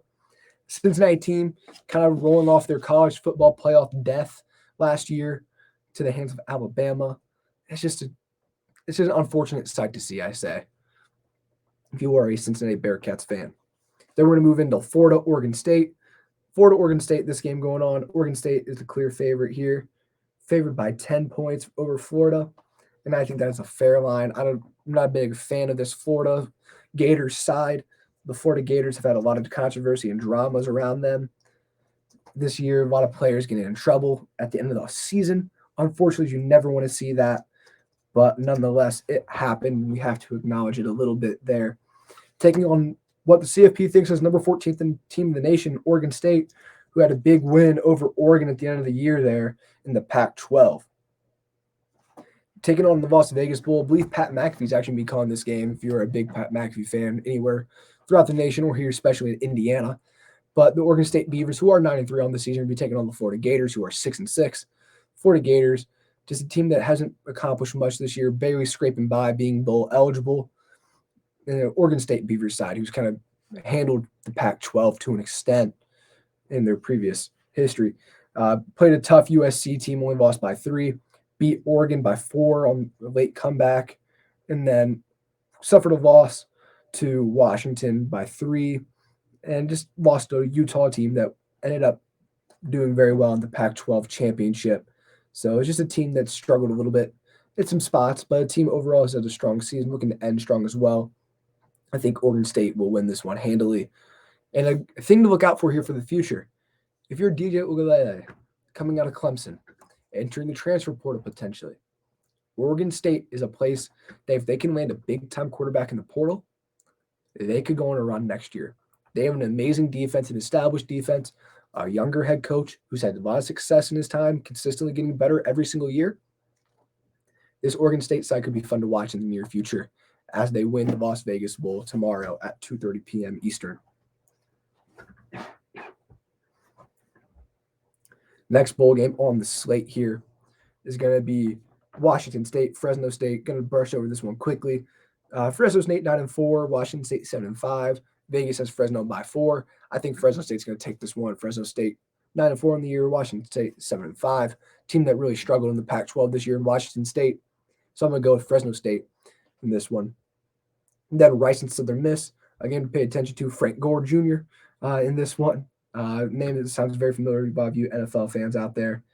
Cincinnati team kind of rolling off their college football playoff death last year to the hands of Alabama. It's just an unfortunate sight to see, I say, if you are a Cincinnati Bearcats fan. Then we're going to move into Florida, Oregon State. Oregon State, this game going on. Oregon State is the clear favorite here, favored by 10 points over Florida. And I think that's a fair line. I'm not a big fan of this Florida Gators side. The Florida Gators have had a lot of controversy and dramas around them this year. A lot of players getting in trouble at the end of the season Unfortunately, you never want to see that, but nonetheless, it happened. We have to acknowledge it a little bit there. Taking on what the CFP thinks is number 14th team in the nation, Oregon State, who had a big win over Oregon at the end of the year there in the Pac-12. Taking on the Las Vegas Bowl, I believe Pat McAfee's actually going to be calling this game if you're a big Pat McAfee fan anywhere throughout the nation or here, especially in Indiana. But the Oregon State Beavers, who are 9-3 on the season, will be taking on the Florida Gators, who are 6-6. Florida Gators, just a team that hasn't accomplished much this year, barely scraping by being bowl eligible. And the Oregon State Beavers side, who's kind of handled the Pac-12 to an extent in their previous history. Played a tough USC team, only lost by 3. Beat Oregon by 4 on a late comeback, and then suffered a loss to Washington by 3, and just lost to a Utah team that ended up doing very well in the Pac-12 championship. So it's just a team that struggled a little bit in some spots, but a team overall has had a strong season, looking to end strong as well. I think Oregon State will win this one handily. And a thing to look out for here for the future, if you're DJ Ugalele coming out of Clemson, entering the transfer portal potentially, Oregon State is a place that if they can land a big-time quarterback in the portal, they could go on a run next year. They have an amazing defense, an established defense, a younger head coach who's had a lot of success in his time, consistently getting better every single year. This Oregon State side could be fun to watch in the near future as they win the Las Vegas Bowl tomorrow at 2:30 p.m. Eastern. Next bowl game on the slate here is going to be Washington State, Fresno State. Going to brush over this one quickly. Fresno State 9-4, Washington State 7-5. Vegas has Fresno by 4. I think Fresno State's going to take this one. Fresno State 9-4 in the year, Washington State 7-5. Team that really struggled in the Pac-12 this year in Washington State. So I'm going to go with Fresno State in this one. And then Rice and Southern Miss, again, to pay attention to Frank Gore Jr. In this one. Name that sounds very familiar to a lot of you NFL fans out there.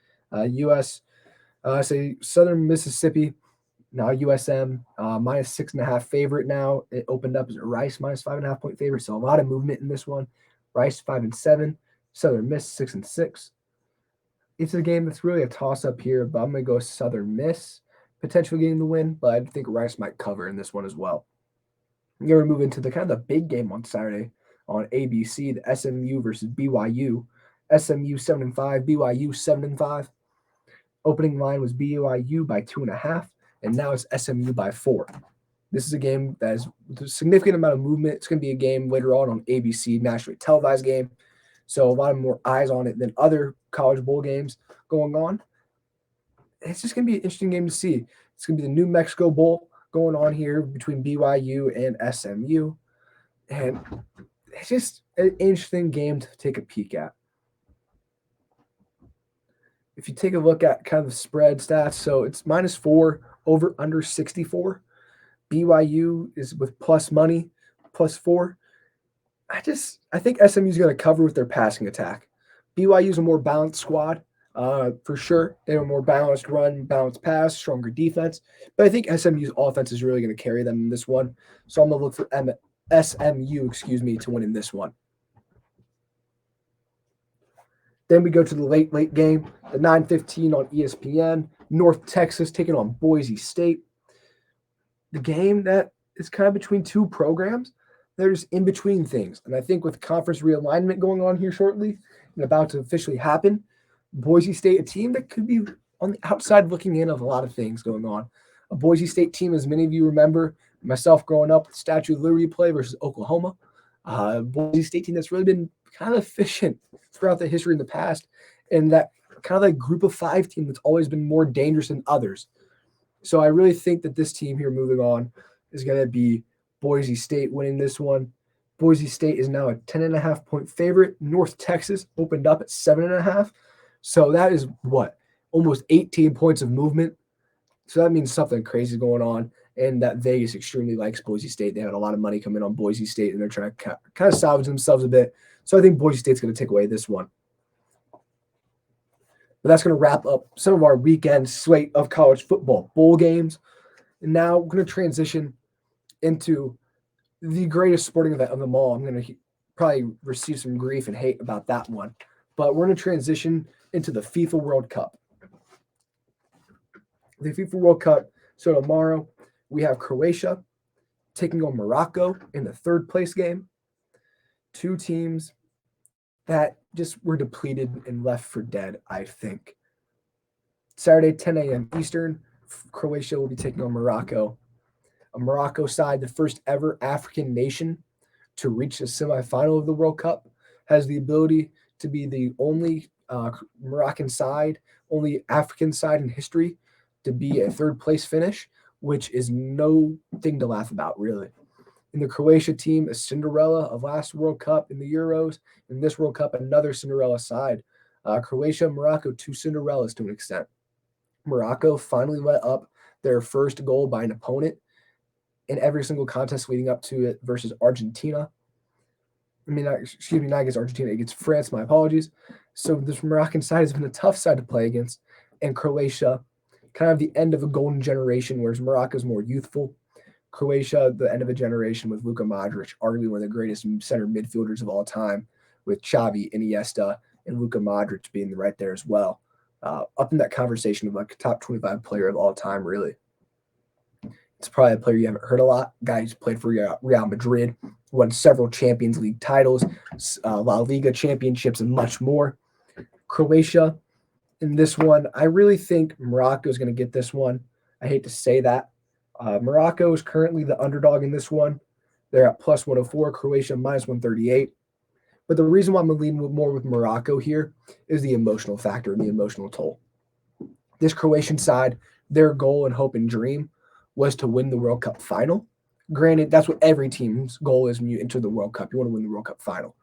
Say Southern Mississippi, now USM, minus 6.5 favorite now. It opened up as a Rice minus 5.5 point favorite, so a lot of movement in this one. Rice 5-7, Southern Miss 6-6. It's a game that's really a toss-up here, but I'm going to go Southern Miss, potentially getting the win, but I think Rice might cover in this one as well. I'm going to move into the kind of the big game on Saturday on ABC, the SMU versus BYU. SMU 7-5, BYU 7-5. Opening line was BYU by 2.5, and now it's SMU by 4. This is a game that has a significant amount of movement. It's going to be a game later on ABC, nationally televised game. So a lot of more eyes on it than other college bowl games going on. It's just going to be an interesting game to see. It's going to be the New Mexico Bowl going on here between BYU and SMU. And it's just an interesting game to take a peek at. If you take a look at kind of the spread stats, so it's -4 over under 64. BYU is with plus money, +4. I think SMU is going to cover with their passing attack. BYU is a more balanced squad, for sure. They have a more balanced run, balanced pass, stronger defense. But I think SMU's offense is really going to carry them in this one. So I'm going to look for SMU, to win in this one. Then we go to the late game, the 9:15 on ESPN. North Texas taking on Boise State. The game that is kind of between two programs. There's in between things. And I think with conference realignment going on here shortly and about to officially happen, Boise State, a team that could be on the outside looking in of a lot of things going on. A Boise State team, as many of you remember, myself growing up with Statue of Liberty play versus Oklahoma. Boise State team that's really been kind of efficient throughout the history in the past, and that kind of like group of 5 team that's always been more dangerous than others. So I really think that this team here moving on is going to be Boise State winning this one. Boise State is now a 10.5 point favorite. North Texas opened up at 7.5. So that is almost 18 points of movement. So that means something crazy going on. And that Vegas extremely likes Boise State. They had a lot of money coming on Boise State, and they're trying to kind of salvage themselves a bit. So I think Boise State's going to take away this one. But that's going to wrap up some of our weekend slate of college football bowl games. And now we're going to transition into the greatest sporting event of them all. I'm going to probably receive some grief and hate about that one. But we're going to transition into the FIFA World Cup. The FIFA World Cup. So tomorrow we have Croatia taking on Morocco in the third place game. Two teams that just were depleted and left for dead, I think. Saturday, 10 a.m. Eastern, Croatia will be taking on Morocco. A Morocco side, the first ever African nation to reach the semifinal of the World Cup, has the ability to be the only Moroccan side, only African side in history to be a third place finish, which is no thing to laugh about, really. In the Croatia team, a Cinderella of last World Cup in the Euros. In this World Cup, another Cinderella side. Croatia and Morocco, two Cinderellas to an extent. Morocco finally let up their first goal by an opponent in every single contest leading up to it versus Argentina. Not against Argentina, against France, my apologies. So this Moroccan side has been a tough side to play against. And Croatia, kind of the end of a golden generation, whereas Morocco is more youthful. Croatia, the end of a generation with Luka Modric, arguably one of the greatest center midfielders of all time, with Xavi, Iniesta, and Luka Modric being right there as well. Up in that conversation of like a top 25 player of all time, really. It's probably a player you haven't heard a lot. Guy who's played for Real Madrid, won several Champions League titles, La Liga championships, and much more. Croatia, in this one, I really think Morocco is going to get this one. I hate to say that. Morocco is currently the underdog in this one. They're at plus 104, Croatia minus 138. But the reason why I'm leaning more with Morocco here is the emotional factor and the emotional toll. This Croatian side, their goal and hope and dream was to win the World Cup final. Granted, that's what every team's goal is when you enter the World Cup. You want to win the World Cup final.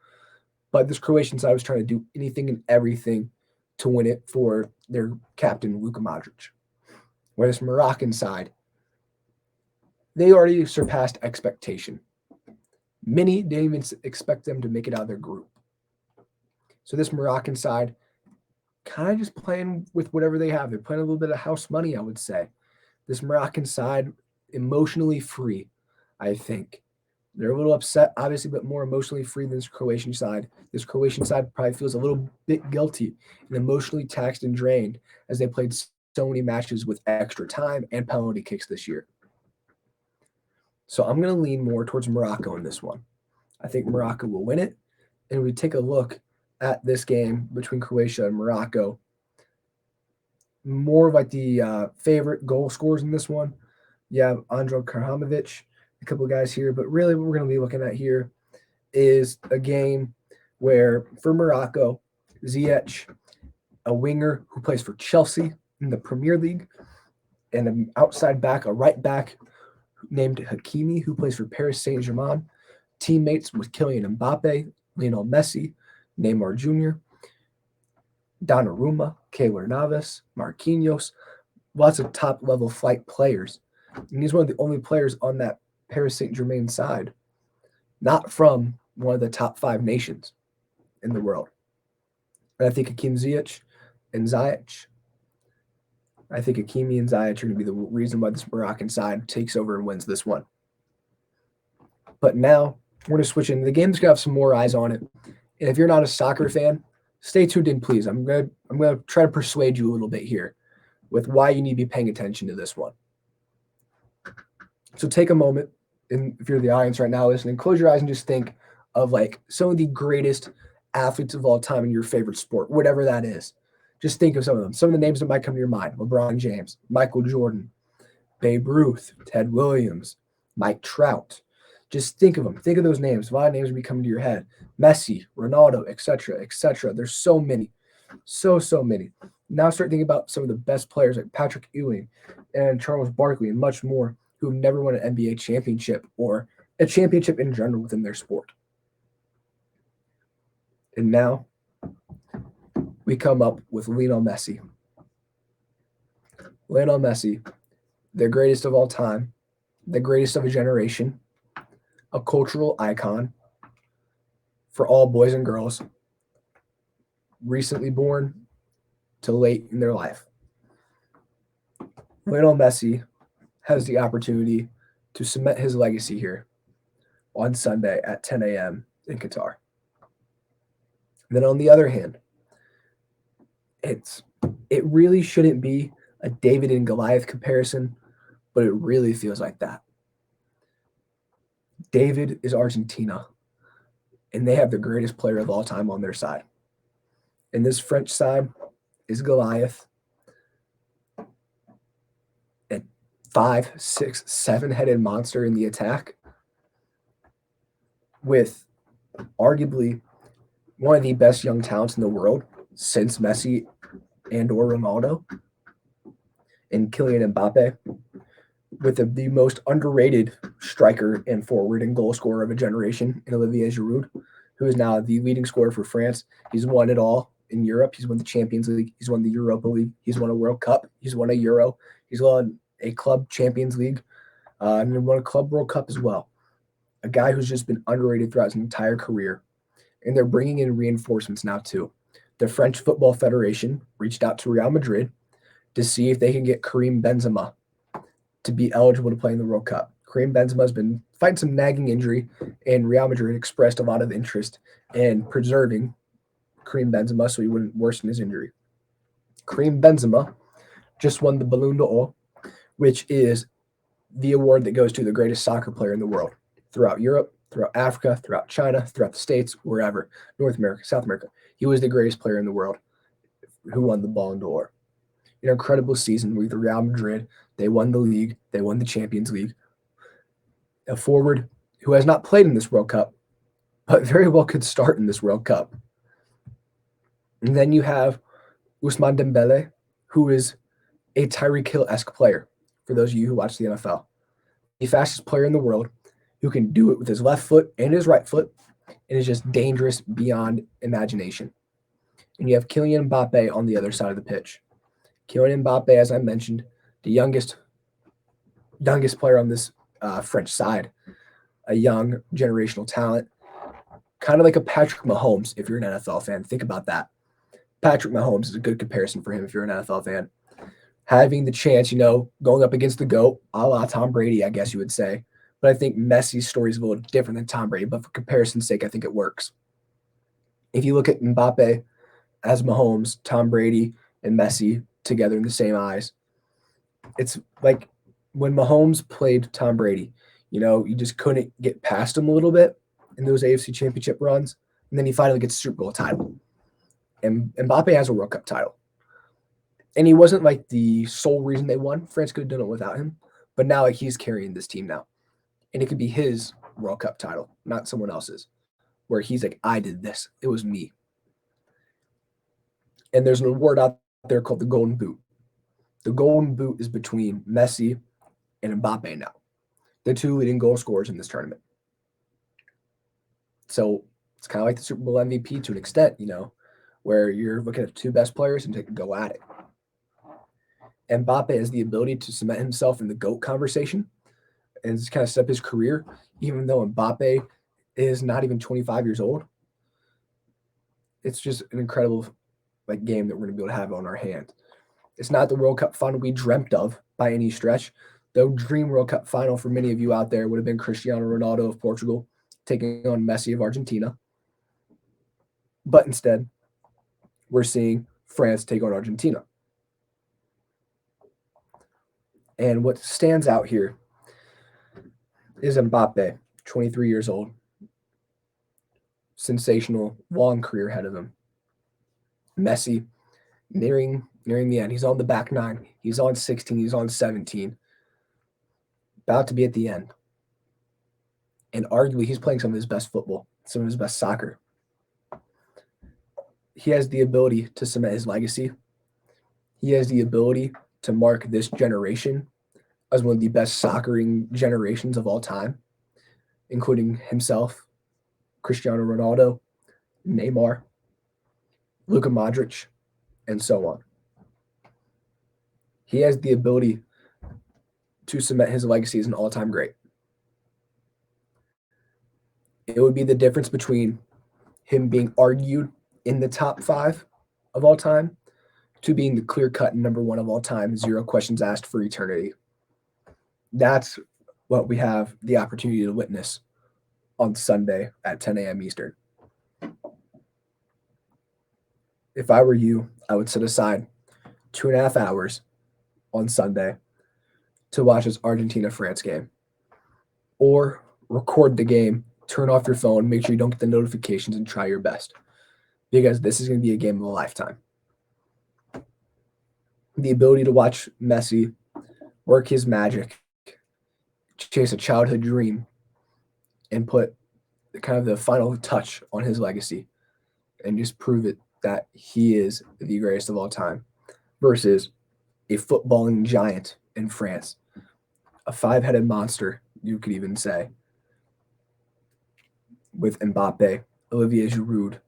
But this Croatian side was trying to do anything and everything to win it for their captain, Luka Modric. Where this Moroccan side, they already surpassed expectation. Many didn't even expect them to make it out of their group. So this Moroccan side, kind of just playing with whatever they have. They're playing a little bit of house money, I would say. This Moroccan side, emotionally free, I think. They're a little upset, obviously, but more emotionally free than this Croatian side. This Croatian side probably feels a little bit guilty and emotionally taxed and drained as they played so many matches with extra time and penalty kicks this year. So I'm going to lean more towards Morocco in this one. I think Morocco will win it. And we take a look at this game between Croatia and Morocco. More of like the favorite goal scorers in this one. You have Andro Karhamovic, a couple of guys here. But really what we're going to be looking at here is a game where for Morocco, Ziyech, a winger who plays for Chelsea in the Premier League, and an outside back, a right back named Hakimi, who plays for Paris Saint-Germain, teammates with Kylian Mbappe, Lionel Messi, Neymar Jr., Donnarumma, Keylor Navas, Marquinhos, lots of top-level flight players. And he's one of the only players on that Paris Saint-Germain side, not from one of the top 5 nations in the world. And I think Hakim Ziyech and Ziyech, I think Hakimi and Ziyech are going to be the reason why this Moroccan side takes over and wins this one. But now we're going to switch in. The game's going to have some more eyes on it. And if you're not a soccer fan, stay tuned in, please. I'm going to try to persuade you a little bit here with why you need to be paying attention to this one. So take a moment, and if you're the audience right now listening, close your eyes and just think of like some of the greatest athletes of all time in your favorite sport, whatever that is. Just think of some of them. Some of the names that might come to your mind: LeBron James, Michael Jordan, Babe Ruth, Ted Williams, Mike Trout. Just think of them. Think of those names. A lot of names will be coming to your head. Messi, Ronaldo, etc., etc. There's so many. So many. Now start thinking about some of the best players like Patrick Ewing and Charles Barkley and much more who have never won an NBA championship or a championship in general within their sport. And now we come up with Lionel Messi. Lionel Messi, the greatest of all time, the greatest of a generation, a cultural icon for all boys and girls, recently born to late in their life. Lionel Messi has the opportunity to cement his legacy here on Sunday at 10 a.m. in Qatar. And then on the other hand, it really shouldn't be a David and Goliath comparison, but it really feels like that. David is Argentina, and they have the greatest player of all time on their side. And this French side is Goliath, a 5, 6, 7-headed monster in the attack, with arguably one of the best young talents in the world since Messi and or Ronaldo, and Kylian Mbappe, with the most underrated striker and forward and goal scorer of a generation in Olivier Giroud, who is now the leading scorer for France. He's won it all in Europe. He's won the Champions League. He's won the Europa League. He's won a World Cup. He's won a Euro. He's won a Club Champions League and then won a Club World Cup as well. A guy who's just been underrated throughout his entire career. And they're bringing in reinforcements now too. The French Football Federation reached out to Real Madrid to see if they can get Karim Benzema to be eligible to play in the World Cup. Karim Benzema has been fighting some nagging injury, and Real Madrid expressed a lot of interest in preserving Karim Benzema so he wouldn't worsen his injury. Karim Benzema just won the Ballon d'Or, which is the award that goes to the greatest soccer player in the world, throughout Europe, throughout Africa, throughout China, throughout the States, wherever, North America, South America. He was the greatest player in the world who won the Ballon d'Or. An incredible season with Real Madrid. They won the league. They won the Champions League. A forward who has not played in this World Cup, but very well could start in this World Cup. And then you have Ousmane Dembele, who is a Tyreek Hill-esque player, for those of you who watch the NFL. The fastest player in the world who can do it with his left foot and his right foot and is just dangerous beyond imagination. And you have Kylian Mbappe on the other side of the pitch. Kylian Mbappe, as I mentioned, the youngest player on this French side, a young generational talent, kind of like a Patrick Mahomes if you're an NFL fan. Think about that. Patrick Mahomes is a good comparison for him if you're an NFL fan. Having the chance, going up against the GOAT, a la Tom Brady, I guess you would say. But I think Messi's story is a little different than Tom Brady, but for comparison's sake, I think it works. If you look at Mbappe as Mahomes, Tom Brady, and Messi together in the same eyes, it's like when Mahomes played Tom Brady, you just couldn't get past him a little bit in those AFC championship runs, and then he finally gets a Super Bowl title. And Mbappe has a World Cup title. And he wasn't like the sole reason they won. France could have done it without him. But now he's carrying this team now. And it could be his World Cup title, not someone else's, where he's like, I did this. It was me. And there's an award out there called the Golden Boot. The Golden Boot is between Messi and Mbappe now, the two leading goal scorers in this tournament. So it's kind of like the Super Bowl MVP to an extent, where you're looking at the two best players and take a go at it. Mbappe has the ability to cement himself in the GOAT conversation and just kind of set up his career, even though Mbappe is not even 25 years old. It's just an incredible game that we're going to be able to have on our hands. It's not the World Cup final we dreamt of by any stretch. The dream World Cup final for many of you out there would have been Cristiano Ronaldo of Portugal taking on Messi of Argentina. But instead, we're seeing France take on Argentina. And what stands out here is Mbappe, 23 years old. Sensational, long career ahead of him. Messi, nearing the end. He's on the back nine. He's on 16. He's on 17. About to be at the end. And arguably, he's playing some of his best football, some of his best soccer. He has the ability to cement his legacy. He has the ability to mark this generation as one of the best soccering generations of all time, including himself, Cristiano Ronaldo, Neymar, Luka Modric, and so on. He has the ability to cement his legacy as an all-time great. It would be the difference between him being argued in the top 5 of all time to being the clear-cut number 1 of all time, 0 questions asked for eternity. That's what we have the opportunity to witness on Sunday at 10 a.m. Eastern. If I were you, I would set aside 2.5 hours on Sunday to watch this Argentina-France game. Or record the game, turn off your phone, make sure you don't get the notifications, and try your best. Because this is going to be a game of a lifetime. The ability to watch Messi work his magic, chase a childhood dream, and put kind of the final touch on his legacy and just prove it that he is the greatest of all time versus a footballing giant in France, a five-headed monster, you could even say, with Mbappe, Olivier Giroud,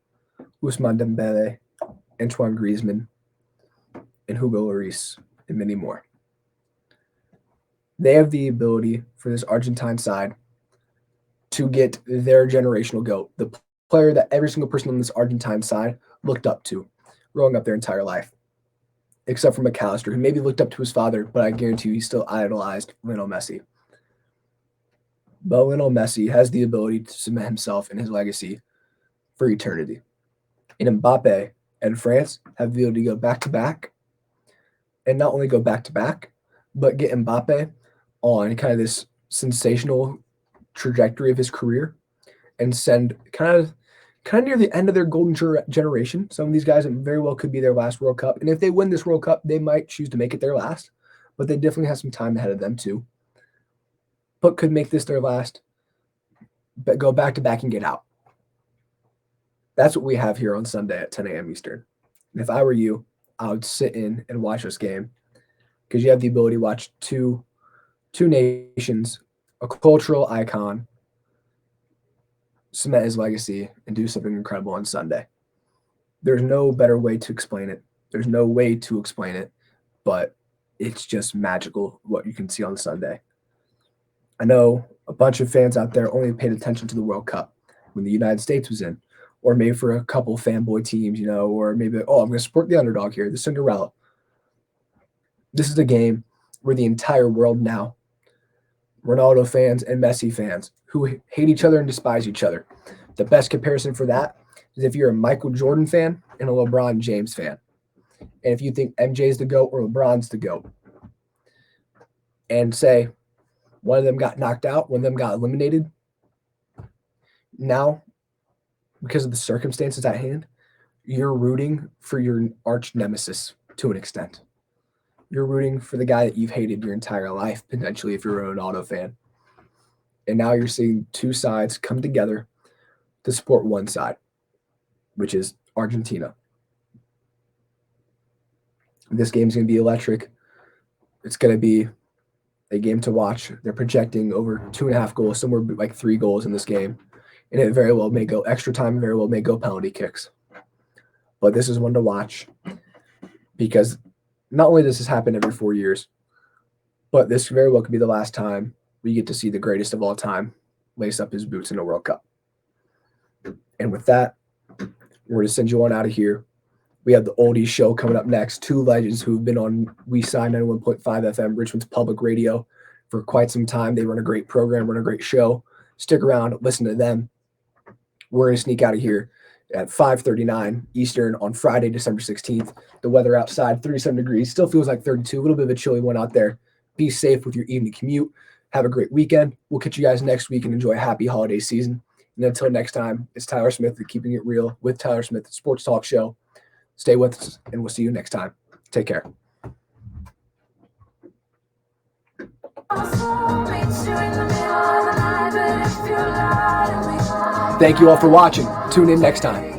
Ousmane Dembele, Antoine Griezmann, and Hugo Lloris, and many more. They have the ability for this Argentine side to get their generational GOAT, the player that every single person on this Argentine side looked up to growing up their entire life, except for McAllister, who maybe looked up to his father, but I guarantee you he still idolized Lionel Messi. But Lionel Messi has the ability to cement himself and his legacy for eternity. And Mbappe and France have the ability to go back-to-back, and not only go back-to-back, but get Mbappe on kind of this sensational trajectory of his career and send kind of near the end of their golden generation. Some of these guys very well could be their last World Cup. And if they win this World Cup, they might choose to make it their last, but they definitely have some time ahead of them too. But could make this their last, but go back-to-back and get out. That's what we have here on Sunday at 10 a.m. Eastern. And if I were you, I would sit in and watch this game because you have the ability to watch two nations, a cultural icon, cement his legacy, and do something incredible on Sunday. There's no better way to explain it. There's no way to explain it, but it's just magical what you can see on Sunday. I know a bunch of fans out there only paid attention to the World Cup when the United States was in, or maybe for a couple fanboy teams, or maybe, I'm going to support the underdog here, the Cinderella. This is a game where the entire world now, Ronaldo fans and Messi fans, who hate each other and despise each other. The best comparison for that is if you're a Michael Jordan fan and a LeBron James fan. And if you think MJ's the GOAT or LeBron's the GOAT, and say one of them got knocked out, one of them got eliminated, now, because of the circumstances at hand, you're rooting for your arch nemesis to an extent. You're rooting for the guy that you've hated your entire life, potentially, if you're a Ronaldo fan. And now you're seeing two sides come together to support one side, which is Argentina. This game's going to be electric. It's going to be a game to watch. They're projecting over 2.5 goals, somewhere like 3 goals in this game. And it very well may go extra time, very well may go penalty kicks. But this is one to watch because not only does this happen every 4 years, but this very well could be the last time we get to see the greatest of all time lace up his boots in a World Cup. And with that, we're going to send you on out of here. We have the Oldies Show coming up next. 2 legends who've been on WECI 91.5 FM, Richmond's public radio, for quite some time. They run a great program, run a great show. Stick around, listen to them. We're going to sneak out of here at 5:39 Eastern on Friday, December 16th. The weather outside, 37 degrees. Still feels like 32. A little bit of a chilly one out there. Be safe with your evening commute. Have a great weekend. We'll catch you guys next week and enjoy a happy holiday season. And until next time, it's Tyler Smith with Keeping It Real with Tyler Smith, Sports Talk Show. Stay with us, and we'll see you next time. Take care. Thank you all for watching. Tune in next time.